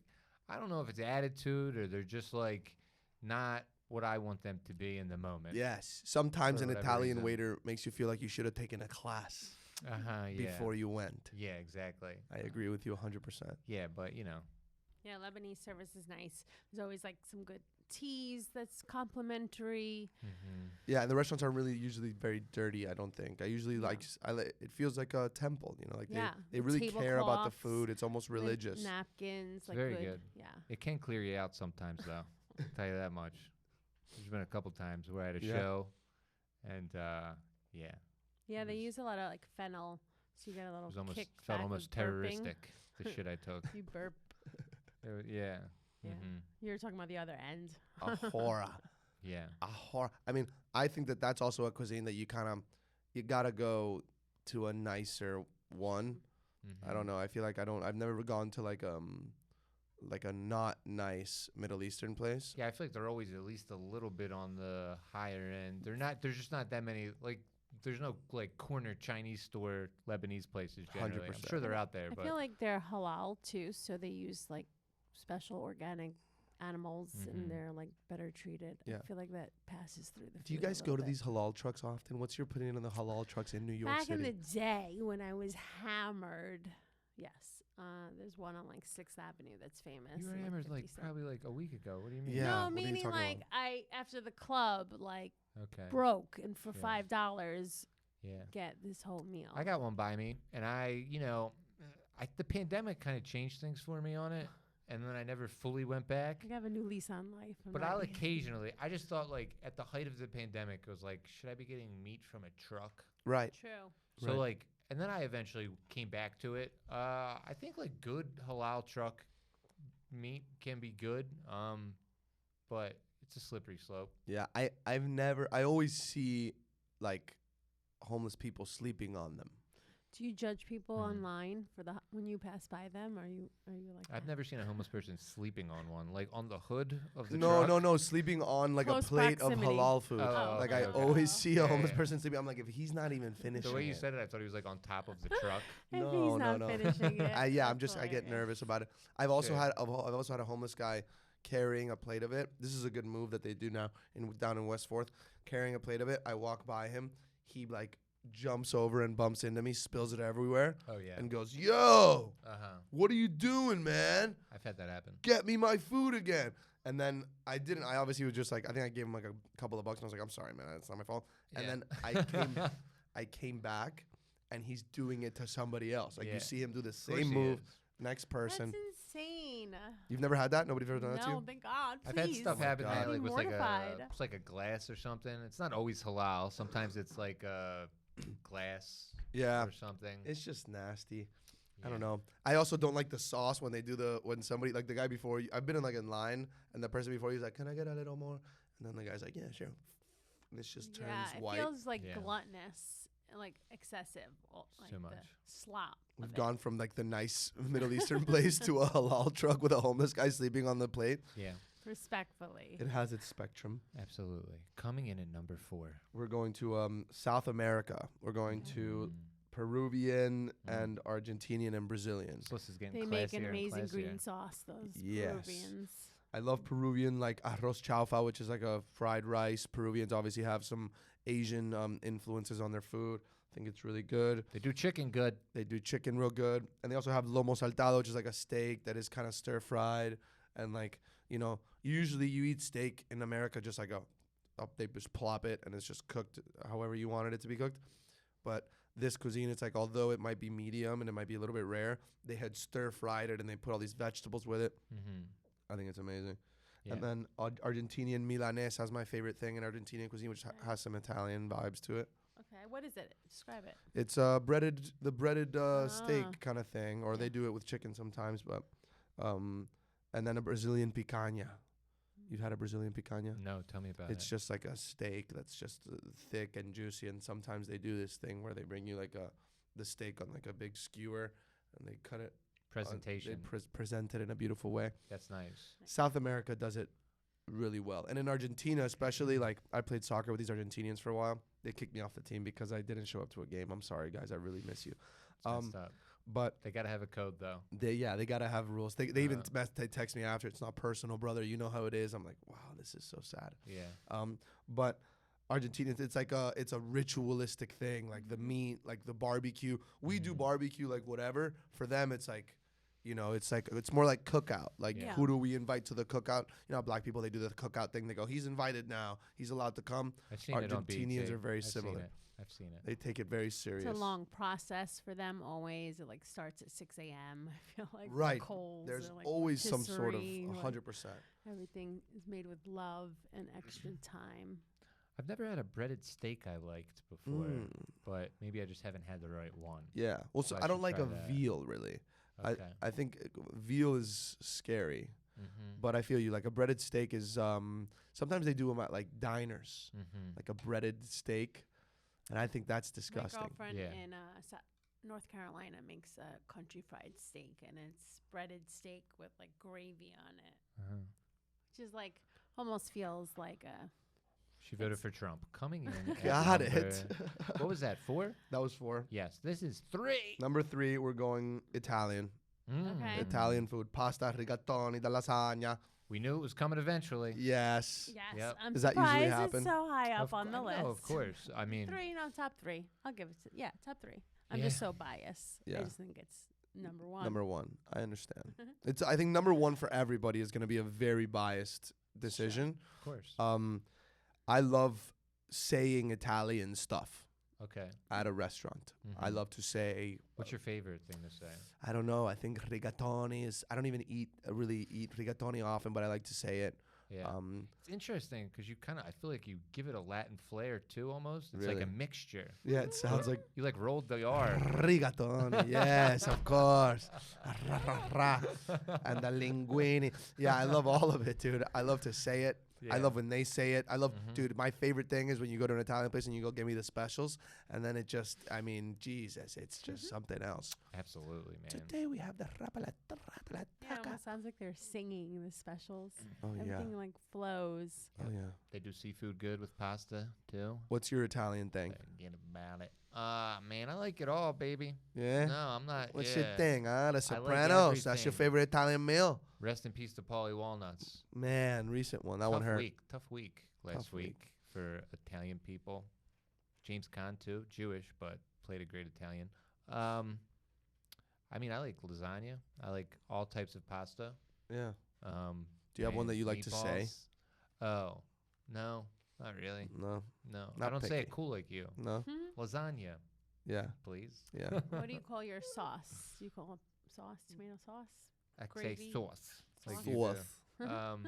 I don't know if it's attitude or they're just like not what I want them to be in the moment. Yes. Sometimes For an whatever Italian reason. waiter makes you feel like you should have taken a class Yeah. before you went. Yeah, exactly. I agree with you 100%. Yeah, but you know, Yeah, Lebanese service is nice. There's always like some good teas that's complimentary. Yeah, and the restaurants aren't really usually very dirty. I don't think. I usually No. like. It feels like a temple. Like Yeah, they the really care about the tablecloths food. It's almost with religious. napkins, It's like very good. good. Yeah. it can clear you out sometimes though. I'll tell you that much. There's been a couple times where I had a Yeah. show, and yeah, Yeah, they was- use a lot of like fennel, so you get a it little was almost kick felt back almost with burping. terroristic. The shit I took. You burp. Yeah. Yeah. Mhm. You're talking about the other end. A horror. Yeah. A horror. I mean, I think that's also a cuisine that you gotta go to a nicer one. I don't Mhm. know. I feel like I've never gone to like a not nice Middle Eastern place. Yeah, I feel like they're always at least a little bit on the higher end. They're not. There's just not that many. Like, there's no like corner Chinese store Lebanese places generally. I'm 100%. sure they're out there, I but feel like they're halal too, so they use like special organic animals Mhm. and they're like better treated. Yeah. I feel like that passes through the Do you food a guys go little to bit. these halal trucks often? What's your opinion on the halal trucks in New York Back City? in the day when I was hammered, yes. There's one on like 6th Avenue that's famous. you were and, hammered like 57. probably like a week ago. What do you mean? Yeah, No, what are you meaning talking like about? I after the club like Okay. broke and for Yeah. $5 Yeah. get this whole meal. I got one by me, and the pandemic kind of changed things for me on it, and then I never fully went back. I have a new lease on life. But I'll occasionally. I just thought like at the height of the pandemic, it was like, should I be getting meat from a truck? Right. True. So like, and then I eventually came back to it. I think like good halal truck meat can be good, but it's a slippery slope. Yeah, I always see like homeless people sleeping on them. Do you judge people online for when you pass by them? Are you like? I've never seen a homeless person sleeping on one, like on the hood of the No, truck. no, sleeping on like Close a plate proximity. of halal food. Oh, like okay, I okay. always see a homeless yeah. person sleeping. I'm like, if he's not even finishing The way you it. said it, I thought he was like on top of the truck. If No, he's no, not no. finishing it. I that's get hilarious. nervous about it. I've also Yeah. had a homeless guy carrying a plate of it. This is a good move that they do now down in West Fourth. Carrying a plate of it, I walk by him. He like jumps over and bumps into me, spills it everywhere, Oh yeah. and goes, "Yo, Uh-huh. what are you doing, man? I've had that happen. Get me my food again." And then I didn't. I obviously was just like, I think I gave him like a couple of bucks, and I was like, "I'm sorry, man. It's not my fault." And Yeah. then I came back, and he's doing it to somebody else. Like Yeah. you see him do the Of course same he move. is. Next person. That's insane. You've never had that? Nobody's ever done that to No, you? thank God. I've had Please. stuff my happen God. that I'd like be was mortified. it's like a glass or something. It's not always halal. Sometimes it's like a glass Yeah. or something. It's just nasty. I Yeah. don't know. I also don't like the sauce when they do when somebody, like the guy before you, I've been in line, and the person before you is like, "Can I get a little more?" And then the guy's like, "Yeah, sure." And it just turns Yeah, it white. feels like Yeah. gluttonous, like excessive, like Too the much. slop. We've of gone from like the nice Middle Eastern place to a halal truck with a homeless guy sleeping on the plate. Yeah, it. Respectfully. It has its spectrum. absolutely. Coming in at number 4. We're going to South America. We're going to Peruvian and Argentinian and Brazilian. This list is getting They classier make an and amazing classier. green sauce. Those Yes. Peruvians. I love Peruvian, like arroz chaufa, which is like a fried rice. Peruvians obviously have some Asian influences on their food. I think it's really good. They do chicken good. They do chicken real good. And they also have lomo saltado, which is like a steak that is kind of stir fried. And like, usually you eat steak in America just like they just plop it and it's just cooked however you wanted it to be cooked. But this cuisine, it's like, although it might be medium and it might be a little bit rare, they had stir fried it and they put all these vegetables with it. Mm-hmm. I think it's amazing. Yeah. And then Argentinian Milanese has my favorite thing in Argentinian cuisine, which has some Italian vibes to it. Okay, what is it? Describe it. It's breaded steak Ah. kind of thing, or Yeah. they do it with chicken sometimes. But and then a Brazilian picanha. You've had a Brazilian picanha? No, tell me about It's it. just like a steak that's just thick and juicy. And sometimes they do this thing where they bring you like the steak on like a big skewer, and they cut it. Presentation. They present it in a beautiful way. That's nice. South America does it really well. And in Argentina, especially, like I played soccer with these Argentinians for a while. They kicked me off the team because I didn't show up to a game. I'm sorry, guys. I really miss you. It's messed up. But They gotta have a code though. they gotta have rules. They even Uh. they text me after. It's not personal, brother. You know how it is. I'm like, wow, this is so sad. Yeah. But Argentinians, it's like it's a ritualistic thing. Like the meat, like the barbecue. We do barbecue like whatever. For them, it's like, it's more like cookout. Like Yeah. who do we invite to the cookout? Black people, they do the cookout thing. They go, he's invited now. He's allowed to come. I've seen it on Argentinians BET. are very I've similar. I've seen it. They take it very serious. It's a long process for them always. It like starts at 6 a.m. I feel like Right. coals. There's or, like, always some sort of rotisserie, like, 100%. everything is made with love and extra time. I've never had a breaded steak I liked before, Mm. but maybe I just haven't had the right one. Yeah. Well, so So I I don't should like try a that. veal really. Okay. I think veal is scary, Mm-hmm. but I feel you. Like a breaded steak is. Sometimes they do them at like diners, Mm-hmm. like a breaded steak, and I think that's disgusting. My girlfriend Yeah. in North Carolina makes a country fried steak, and it's breaded steak with like gravy on it, Uh-huh. which is like almost feels like a. She voted for Trump. Coming in. at Got number- it. What was that? 4? That was 4. Yes. This is 3. Number 3, we're going Italian. Okay. Italian food: pasta, rigatoni, the lasagna. We knew it was coming eventually. Yes. Yes, Yep. I'm Does that usually surprised happen? it's so high up on the No, list. of course. I mean, 3, top 3. I'll give it to top 3. I'm Yeah. just so biased. Yeah. I just think it's number 1. Number 1. I understand. I think number 1 for everybody is going to be a very biased decision. of course. I love saying Italian stuff. Okay. at a restaurant. I Mhm. love to say, What's your favorite thing to say? I don't know. I think rigatoni is. I don't even really eat rigatoni often, but I like to say it. Yeah. It's interesting because you kind of, I feel like you give it a Latin flair too, almost. It's like Really? a mixture. Yeah, it sounds like You like rolled the R. rigatoni. Yes, of course. Ra, ra, ra. And the linguini. Yeah, I love all of it, dude. I love to say it. I Yeah. love when they say it. I love, Mhm. dude, my favorite thing is when you go to an Italian place and you go, give me the specials. And then it just, I mean, Jesus, it's just something else. Absolutely, man. Today we have the rapalata. Yeah, it almost sounds like they're singing the specials. Oh, yeah. Everything like flows. Oh, yeah. They do seafood good with pasta too. What's your Italian thing? Forget about it. Man, I like it all, baby. Yeah? No, I'm not. What's yeah. your thing, huh? The like Sopranos. That's your everything. favorite Italian meal? Rest in peace to Paulie Walnuts. Man, recent one. That one hurt. Tough week last Tough week week. for Italian people. James Caan too, Jewish, but played a great Italian. I mean, I like lasagna. I like all types of pasta. Yeah. Um, Do you have one that and you like to say? meatballs. Oh, no, not really. No. No, I Not don't say it picky. cool like you. No? Lasagna, Yeah. please. Yeah. What do you call your sauce? Do you call it sauce, tomato sauce? I say Gravy. sauce. Like Sauce. you do. Sauce.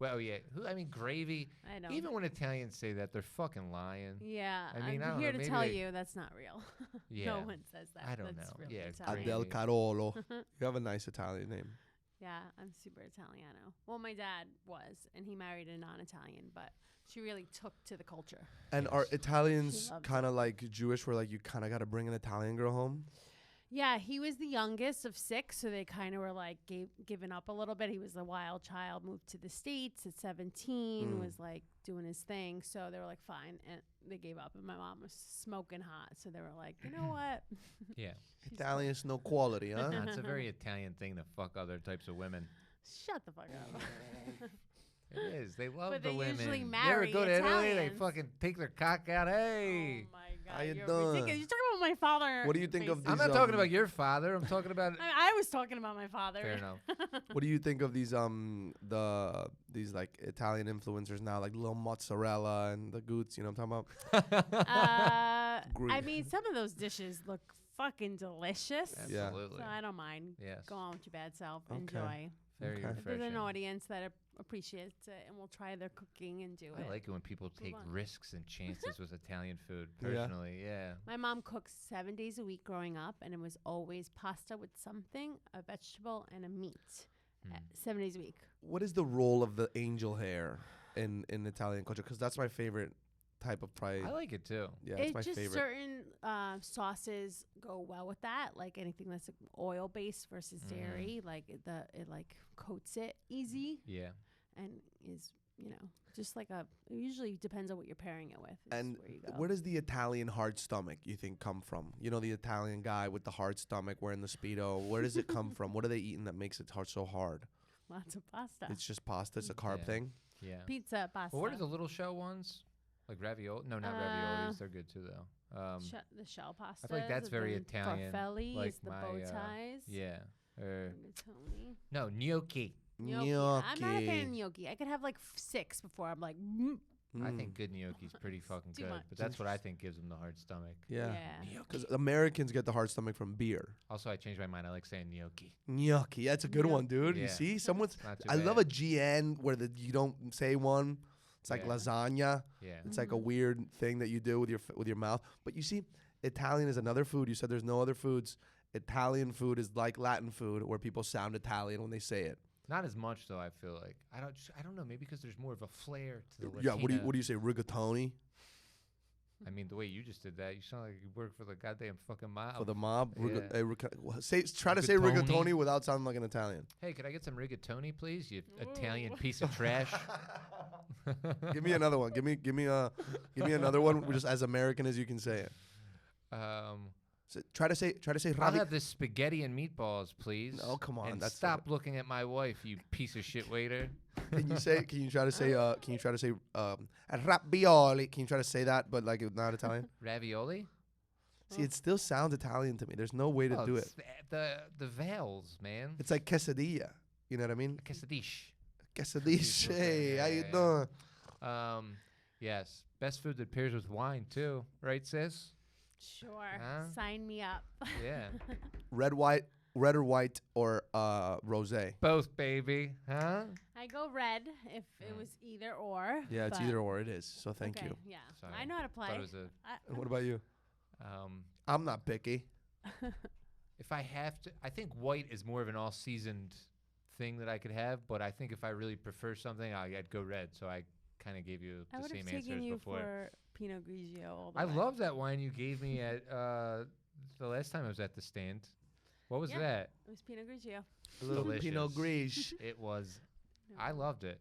Well, yeah. I mean, gravy. I know. Even when Italians say that, they're fucking lying. Yeah, I mean, I I'm don't here know, to maybe tell they- you that's not real. Yeah. No one says that. I don't That's know. Really Yeah, it's Italian. Adele Gravy. Carollo. You have a nice Italian name. Yeah, I'm super Italiano. Well, my dad was, and he married a non-Italian, but she really took to the culture. And are Yes. Italians She loves kind of like Jewish, where like you kind of got to bring an Italian girl home? Yeah, he was the youngest of 6, so they kind of were like giving up a little bit. He was a wild child, moved to the States at 17, was like doing his thing. So they were like, fine. And they gave up. And my mom was smoking hot. So they were like, you know what? Yeah. She's Italians no quality, huh? No, it's a very Italian thing to fuck other types of women. Shut the fuck up. It is. They love But the they women. usually You ever marry go to Italy? They Italians. fucking take their cock out. Hey. Oh my God. How you you're doing? ridiculous. You're talking about my father. What do you think of basically. I'm these, not talking um, about your father. I'm talking about. I was talking about my father. Fair enough. What do you think of these these like Italian influencers now, like Lil Mozzarella and the Goots? You know what I'm talking about? I Great. mean, some of those dishes look fucking delicious. Yeah. Absolutely. So I don't mind. Yes. Go on with your bad self. Okay. Enjoy. Very Okay. If there's refreshing. an audience that appreciates it and will try their cooking and do it. I like it when people take on. risks and chances with Italian food. Yeah. Personally, yeah. My mom cooks 7 days a week growing up, and it was always pasta with something, a vegetable, and a meat. 7 days a week. What is the role of the angel hair in Italian culture? Because that's my favorite type of pie. I like it too. Yeah, it's my just favorite. certain sauces go well with that, like anything that's oil based versus dairy. Like it like coats it easy Yeah. and is just like it usually depends on what you're pairing it with. is And where you go. where does the Italian hard stomach you think come from? You know, the Italian guy with the hard stomach wearing the Speedo. Where does it come from? What are they eating that makes it so hard? Lots of pasta, It's just pasta. It's a carb Yeah. thing. Yeah. pizza, pasta. Well, what are the little shell ones? Like ravioli? No, not raviolis. They're good too, though. The shell pasta. I feel like that's very Italian. Farfalle Like is the my, bow ties. Yeah. Rigatoni. No, gnocchi. Gnocchi. I'm not a fan of gnocchi. I could have like 6 before I'm like, I think good gnocchi's pretty fucking Too good, much. but that's what I think gives them the hard stomach. Yeah. yeah. Because Americans get the hard stomach from beer. Also, I changed my mind. I like saying gnocchi. Gnocchi. That's a good one, dude. You Yeah. see? Someone's. Not too I love a bad. GN where you don't say one. It's like Yeah. lasagna. Yeah. It's like a weird thing that you do with your mouth. But you see, Italian is another food. You said there's no other foods. Italian food is like Latin food, where people sound Italian when they say it. Not as much though. I feel like I don't know. Maybe because there's more of a flair to the Yeah. Latina. What do you say? Rigatoni I mean, the way you just did that, you sound like you work for the goddamn fucking mob. for the mob. Yeah. Try to say Rigatoni. rigatoni without sounding like an Italian. Hey, could I get some rigatoni, please? You Italian piece of trash. Give me another one. Give me another one, just as American as you can say it. Try to say I'll ravi. have the spaghetti and meatballs, please. Oh, come on, And that's stop looking at my wife, you piece of shit waiter. Can you try to say ravioli? Can you try to say that, but like not Italian? Ravioli? See, it still sounds Italian to me. There's no way to Oh, do it. it's the vowels, man. It's like quesadilla. You know what I mean? Quesadish. Quesadilla. Hey, how you Yeah. doing? Yes. Best food that pairs with wine too, right, sis? Sure. Huh? Sign me up. Yeah. Red, or white, or rosé. Both, baby. Huh? I go red if it was either or. Yeah, it's but- either or. It is. So thank okay, you. Yeah. Sorry. I know how to Thought play. it was a, And what about you? I I'm not picky. if I have to, I think white is more of an all-seasoned thing that I could have. But I think if I really prefer something, I'd go red. So I kind of gave you I the would same have answer taken as you before. for Pinot Grigio all the I way. love that wine you gave me at the last time I was at the stand. What was Yeah. that? It was Pinot Grigio. A little Delicious. Pinot Gris. It was. I loved it.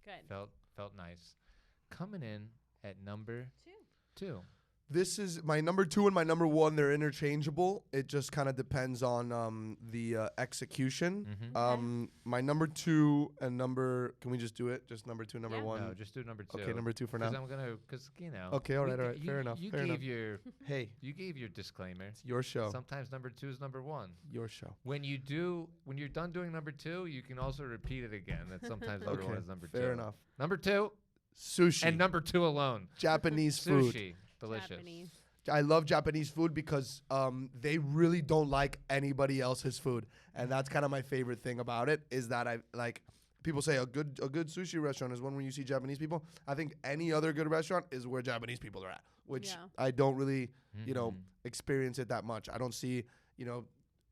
Good. Felt nice. Coming in at number 2. This is my number 2 and my number 1. They're interchangeable. It just kind of depends on the execution. Mm-hmm. Okay. My number 2 and number. Can we just do it? Just number 2, number Yeah. 1. No, just do number 2. Okay, number 2 for now. Because you know. Okay, all we right, g- all right. You, Fair enough. You fair gave enough. your Hey, disclaimer. it's your show. Sometimes number 2 is number 1. Your show. When you're done doing number 2, you can also repeat it again. That sometimes number 1 is number 2. Fair enough. Number 2 Sushi and number 2 alone. Japanese food. Sushi, delicious. Japanese. I love Japanese food because they really don't like anybody else's food, and that's kind of my favorite thing about it. Is that I like people say a good sushi restaurant is one where you see Japanese people. I think any other good restaurant is where Japanese people are at, which Yeah. I don't really Mhm. experience it that much. I don't see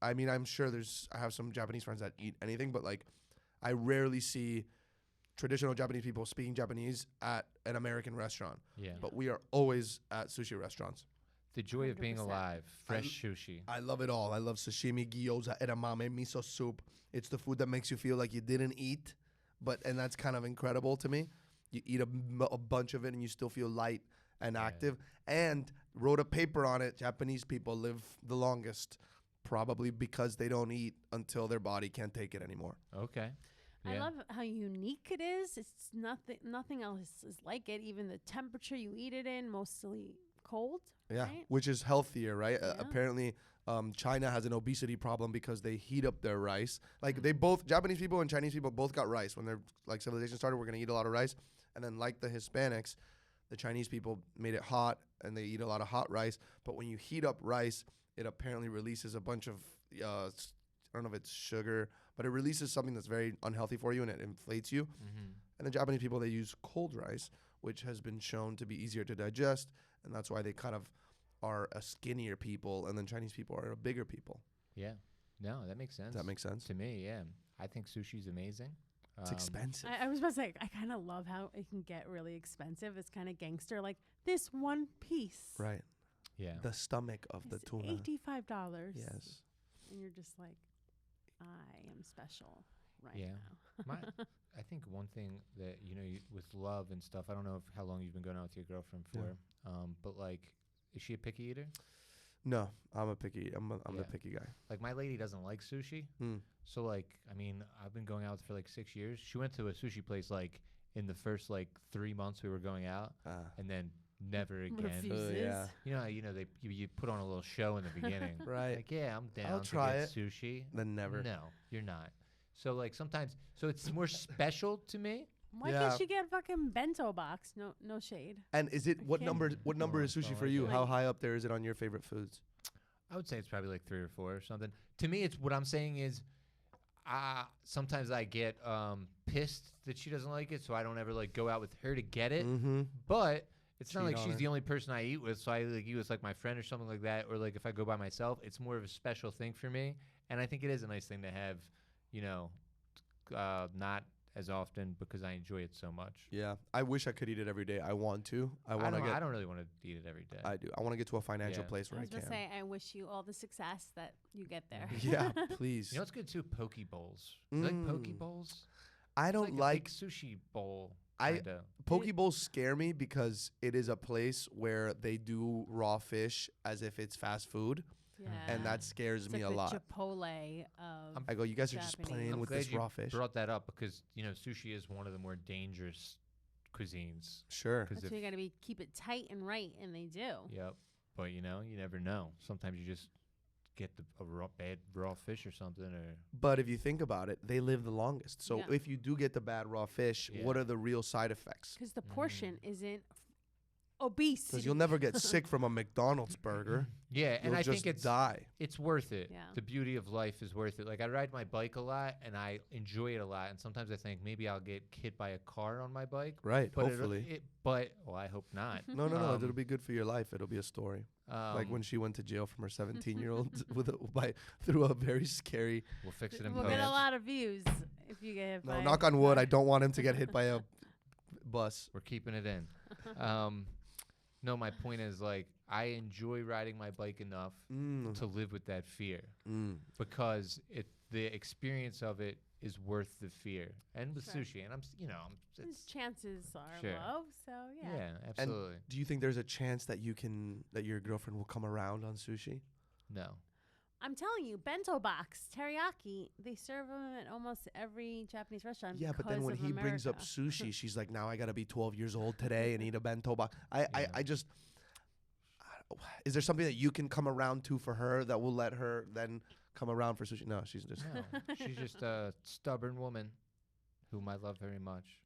I mean I'm sure I have some Japanese friends that eat anything, but like I rarely see traditional Japanese people speaking Japanese at an American restaurant. Yeah. But we are always at sushi restaurants. The joy of being 100%. alive. Fresh sushi. I love it all. I love sashimi, gyoza, edamame, miso soup. It's the food that makes you feel like you didn't eat, and that's kind of incredible to me. You eat a bunch of it and you still feel light and Yeah. active. And wrote a paper on it. Japanese people live the longest, probably because they don't eat until their body can't take it anymore. Okay. I Yeah. love how unique it is. It's nothing else is like it. Even the temperature you eat it in, mostly cold. Yeah, Right? which is healthier, right? Yeah. Apparently, China has an obesity problem because they heat up their rice. Like Japanese people and Chinese people both got rice when their civilization started. We're gonna eat a lot of rice, and then like the Hispanics, the Chinese people made it hot and they eat a lot of hot rice. But when you heat up rice, it apparently releases a bunch of I don't know if it's sugar, but it releases something that's very unhealthy for you and it inflates you. Mm-hmm. And the Japanese people, they use cold rice, which has been shown to be easier to digest, and that's why they kind of are a skinnier people, and then Chinese people are a bigger people. Yeah. No, that makes sense. Does that make sense? To me, yeah. I think sushi's amazing. It's expensive. I was about to say, I kind of love how it can get really expensive. It's kind of gangster. Like this one piece. Right. Yeah. The stomach of the is tuna. $85. Yes. And you're just like, I am special right Yeah. now. I think one thing that with love and stuff. I don't know how long you've been going out with your girlfriend for, but like, is she a picky eater? No, I'm a picky. I'm the Yeah. picky guy. Like my lady doesn't like sushi, so like I mean I've been going out with her for like 6 years. She went to a sushi place like in the first like 3 months we were going out, and then never again. Refuses. yeah. You put on a little show in the beginning, Right. Like yeah, I'm down to try get it. sushi. Then never. No, you're not. So like sometimes, so it's more special to me. Why Yeah. can't she get a fucking bento box? No shade. And is it what can't- number? What number Oh, is sushi so for like you? that. How Like- high up there is it on your favorite foods? I would say it's probably like 3 or 4 or something. To me, it's what I'm saying is, sometimes I get pissed that she doesn't like it, so I don't ever like go out with her to get it. Mm-hmm. But it's not Cheat like on she's her. the only person I eat with, so I like eat with like my friend or something like that, or like if I go by myself, it's more of a special thing for me. And I think it is a nice thing to have, not as often because I enjoy it so much. Yeah, I wish I could eat it every day. I want to. I want to I get. don't really want to eat it every day. I do. I want to get to a financial Yeah. place I where I was gonna can. say, I wish you all the success that you get there. Yeah, please. You know what's good too? Poke bowls. You like poke Mm. bowls? I It's don't like like a big sushi bowl. I- Kinda. poke bowls. Scare me because it is a place where they do raw fish as if it's fast food, Yeah. and that scares It's me like a the lot. Chipotle of I go, you guys are just Japanese. playing I'm with glad this you raw fish. brought that up because sushi is one of the more dangerous cuisines. Sure. Because That's why you gotta keep it tight and right, and they do. Yep. But you never know. Sometimes you just get bad raw fish or something, or But if you think about it, they live the longest. So Yeah. if you do get the bad raw fish, what Yeah. are the real side effects? Because the portion isn't obesity. Because you'll never get sick from a McDonald's burger. Yeah, and You'll I just think die. it's worth it. Yeah. The beauty of life is worth it. Like I ride my bike a lot and I enjoy it a lot. And sometimes I think maybe I'll get hit by a car on my bike. Right, But hopefully. well, I hope not. No, Um, it'll be good for your life. It'll be a story. Like when Um, she went to jail from her 17-year-old through a very scary. we'll fix it in We'll post. get a lot of views if you get hit No, by a knock on wood. I car. don't want him to get hit by a bus. We're keeping it in. No, my point is like I enjoy riding my bike enough to live with that fear because the experience of it is worth the fear. And with Sure. sushi, and His chances are Sure. low, so yeah. yeah, absolutely. Do you think there's a chance that your girlfriend will come around on sushi? No. I'm telling you, bento box, teriyaki, they serve them at almost every Japanese restaurant. Yeah, but then because when of he brings up America. sushi, she's like, now I got to be 12 years old today and eat a bento box. I just, is there something that you can come around to for her that will let her then come around for sushi? No, she's just. No, she's just a stubborn woman whom I love very much.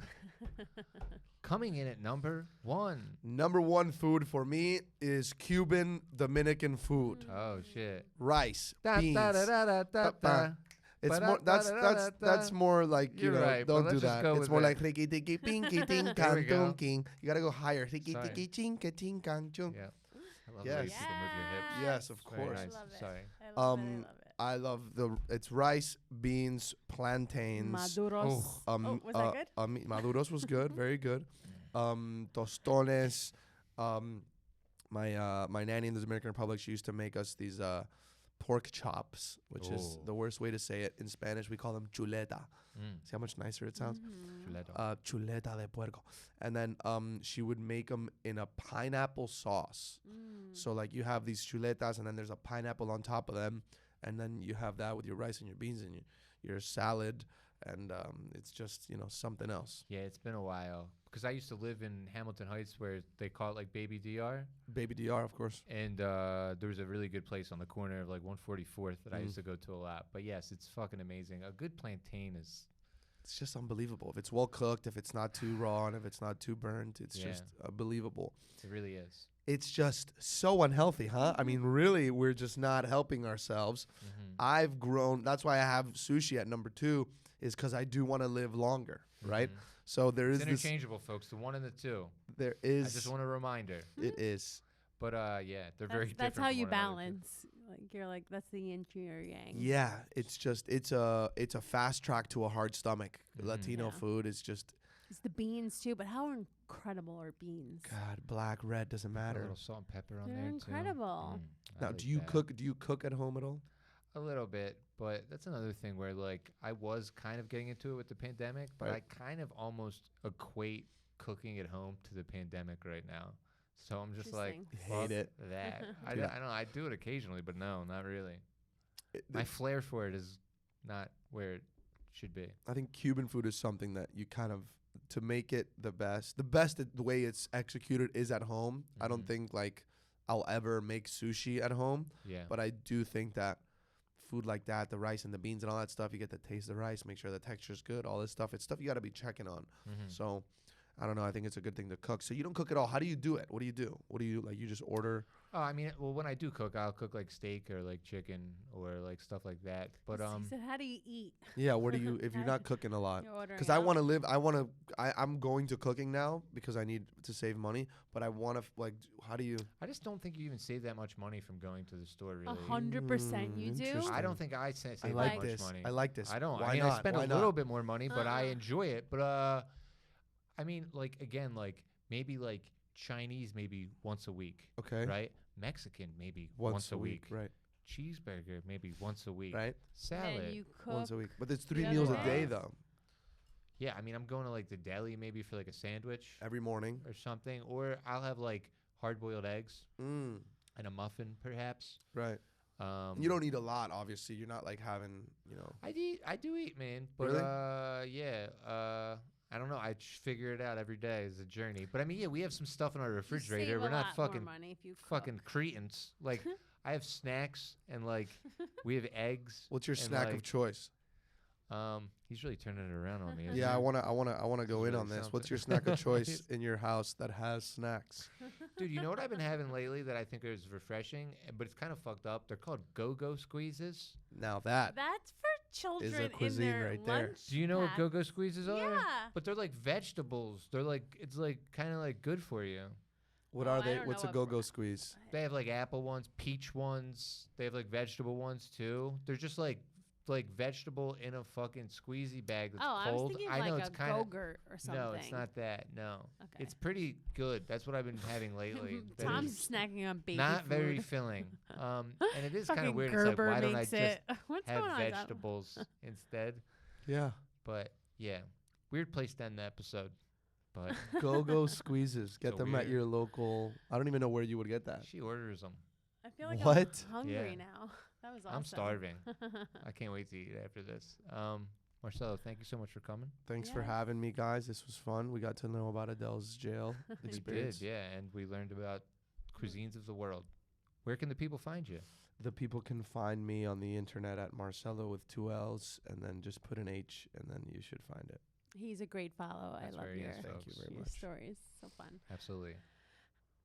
Coming in at number 1. Number 1 food for me is Cuban Dominican food. Oh shit. Rice, Da, beans. da, da, da, da, da, da. It's Ba, more da, that's da, da, that's da, that's da. more like you You're know right, but don't let's do just that. go It's with more it. like riki tiki pinky ting There kan we go. tung king. You gotta go higher. Riki Sorry. tiki chinka ting kan chung. Yeah. I love Yes. the way people move your hips. Yes, of Very course. nice. I love it. Sorry. I love it. I love it's rice, beans, plantains. Maduros. Was that good? Maduros was good, very good. Tostones. My nanny in the Dominican Republic, she used to make us these pork chops, which is Oh. the worst way to say it. In Spanish, we call them chuleta. Mm. See how much nicer it sounds? Chuleto. Chuleta de puerco. And then she would make them in a pineapple sauce. So like you have these chuletas and then there's a pineapple on top of them. And then you have that with your rice and your beans and your salad. And it's just, something else. Yeah, it's been a while because I used to live in Hamilton Heights where they call it like Baby DR, Baby DR, of course. and there was a really good place on the corner of like 144th that I Mm. used to go to a lot. But yes, it's fucking amazing. A good plantain is It's just unbelievable. If it's well cooked, if it's not too raw, and if it's not too burnt, it's Yeah. just unbelievable. it really is. It's just so unhealthy, huh? I mean, really, we're just not helping ourselves. Mm-hmm. I've grown. That's why I have sushi at number 2, is because I do want to live longer, right? Mhm. So there It's is this. interchangeable, folks. The 1 and the 2. There I is. just want a reminder. It is. But yeah, they're very different. That's how from you one another, too. balance. Like you're like that's the yin to your yang. Yeah, it's just it's a fast track to a hard stomach. Mhm. Latino Yeah. food is just It's the beans too, but how incredible are beans? God, black, red doesn't A matter. little salt and pepper on They're there incredible. too. I Now, like do you that. cook? Do you cook at home at all? A little bit, but that's another thing where like I was kind of getting into it with the pandemic, but Right. I kind of almost equate cooking at home to the pandemic right now. So I'm just like, Interesting. fuck Hate it. that. I Yeah. don't know. I do it occasionally, but no, not really. It- My flair for it is not where it should be. I think Cuban food is something that you kind of to make it the best. The way it's executed is at home. I don't Mhm. think like I'll ever make sushi at home, Yeah. but I do think that food like that, the rice and the beans and all that stuff, you get to taste the rice, make sure the texture's good, all this stuff. It's stuff you got to be checking on. Mhm. So I don't know. I think it's a good thing to cook. So you don't cook at all. How do you do it? What do you do? What do you like? You just order. Oh, I mean, well, when I do cook, I'll cook like steak or like chicken or like stuff like that. But He said, "How do you eat?" Yeah. What do you if you're not cooking a lot? You're ordering Because I out? want to live. I'm going to cooking now because I need to save money. But I want to how do you? I just don't think you even save that much money from going to the store. Really, 100% you do. Interesting. I don't think I save I that like much this. money. I like this. I don't. Why I mean, not? I spend Why a not? little bit more money, but I Uh-uh. enjoy it. But I mean, like again, like maybe like Chinese maybe once a week, Okay. right? Mexican maybe once a week. Right. Cheeseburger maybe once a week. Right. Salad. And you cook. Once a week. But it's 3 the meals other a day day? though. Yeah, I mean, I'm going to like the deli maybe for like a sandwich Every morning. or something, or I'll have like hard-boiled eggs Mm. and a muffin perhaps. Right. Um, And you don't eat a lot, obviously. You're not like having, I do eat, man. But Really? yeah. I don't know. I figure it out every day. It's a journey. But I mean, yeah, we have some stuff in our You refrigerator. save We're a not lot more fucking money if you cook. fucking cretins. Like I have snacks and like we have eggs. What's your and, snack like, of choice? He's really turning it around on me. isn't Yeah, he? I wanna go in really on this. What's something. your snack of choice in your house that has snacks? Dude, you know what I've been having lately that I think is refreshing, but it's kind of fucked up? They're called go-go squeezes. Now that That's for children in cuisine their right there. lunch Do you know what pack. go-go squeezes are? Yeah. But they're like vegetables. They're like, it's like kind of like good for you. what Oh, are I they? don't What's know a what go-go squeeze? They have like apple ones, peach ones. They have like vegetable ones too. They're just like vegetable in a fucking squeezy bag that's Oh, I cold. was thinking I know like it's a kind of Go-Gurt or something. no, it's not that. No, Okay. it's pretty good. That's what I've been having lately. That Tom's is snacking on baby not food. very filling. And it is kind Fucking of weird. Gerber It's like, why don't I makes just it. What's have going on? Tom? vegetables instead? Yeah, But yeah, weird place to end the episode. But go-go squeezes. Get So them at weird. your local. I don't even know where you would get that. she orders them. I feel like What? I'm hungry Yeah. now. That was awesome. I'm starving. I can't wait to eat after this. Marcello, thank you so much for coming. Thanks for Yes. having me, guys. This was fun. We got to know about Adele's jail experience. We did, yeah, and we learned about cuisines of the world. Where can the people find you? The people can find me on the internet at Marcello with 2 L's, and then just put an H, and then you should find it. He's a great follow. That's I love where he your, is, Thank you folks. very your much. stories. So fun. Absolutely.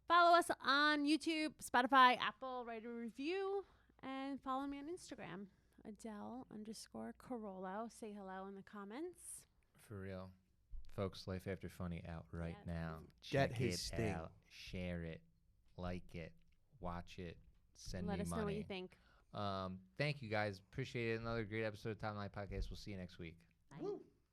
Follow us on YouTube, Spotify, Apple. Write a review and follow me on Instagram, Adele_Carollo. Say hello in the comments. For real. Folks, Life After Funny out right Yeah. now. Get Check his it sting. out. Share it. Like it. Watch it. Send Let me us money. know what you think. Thank you guys. Appreciate it. Another great episode of Top 9 Podcast. We'll see you next week. Bye. Woo.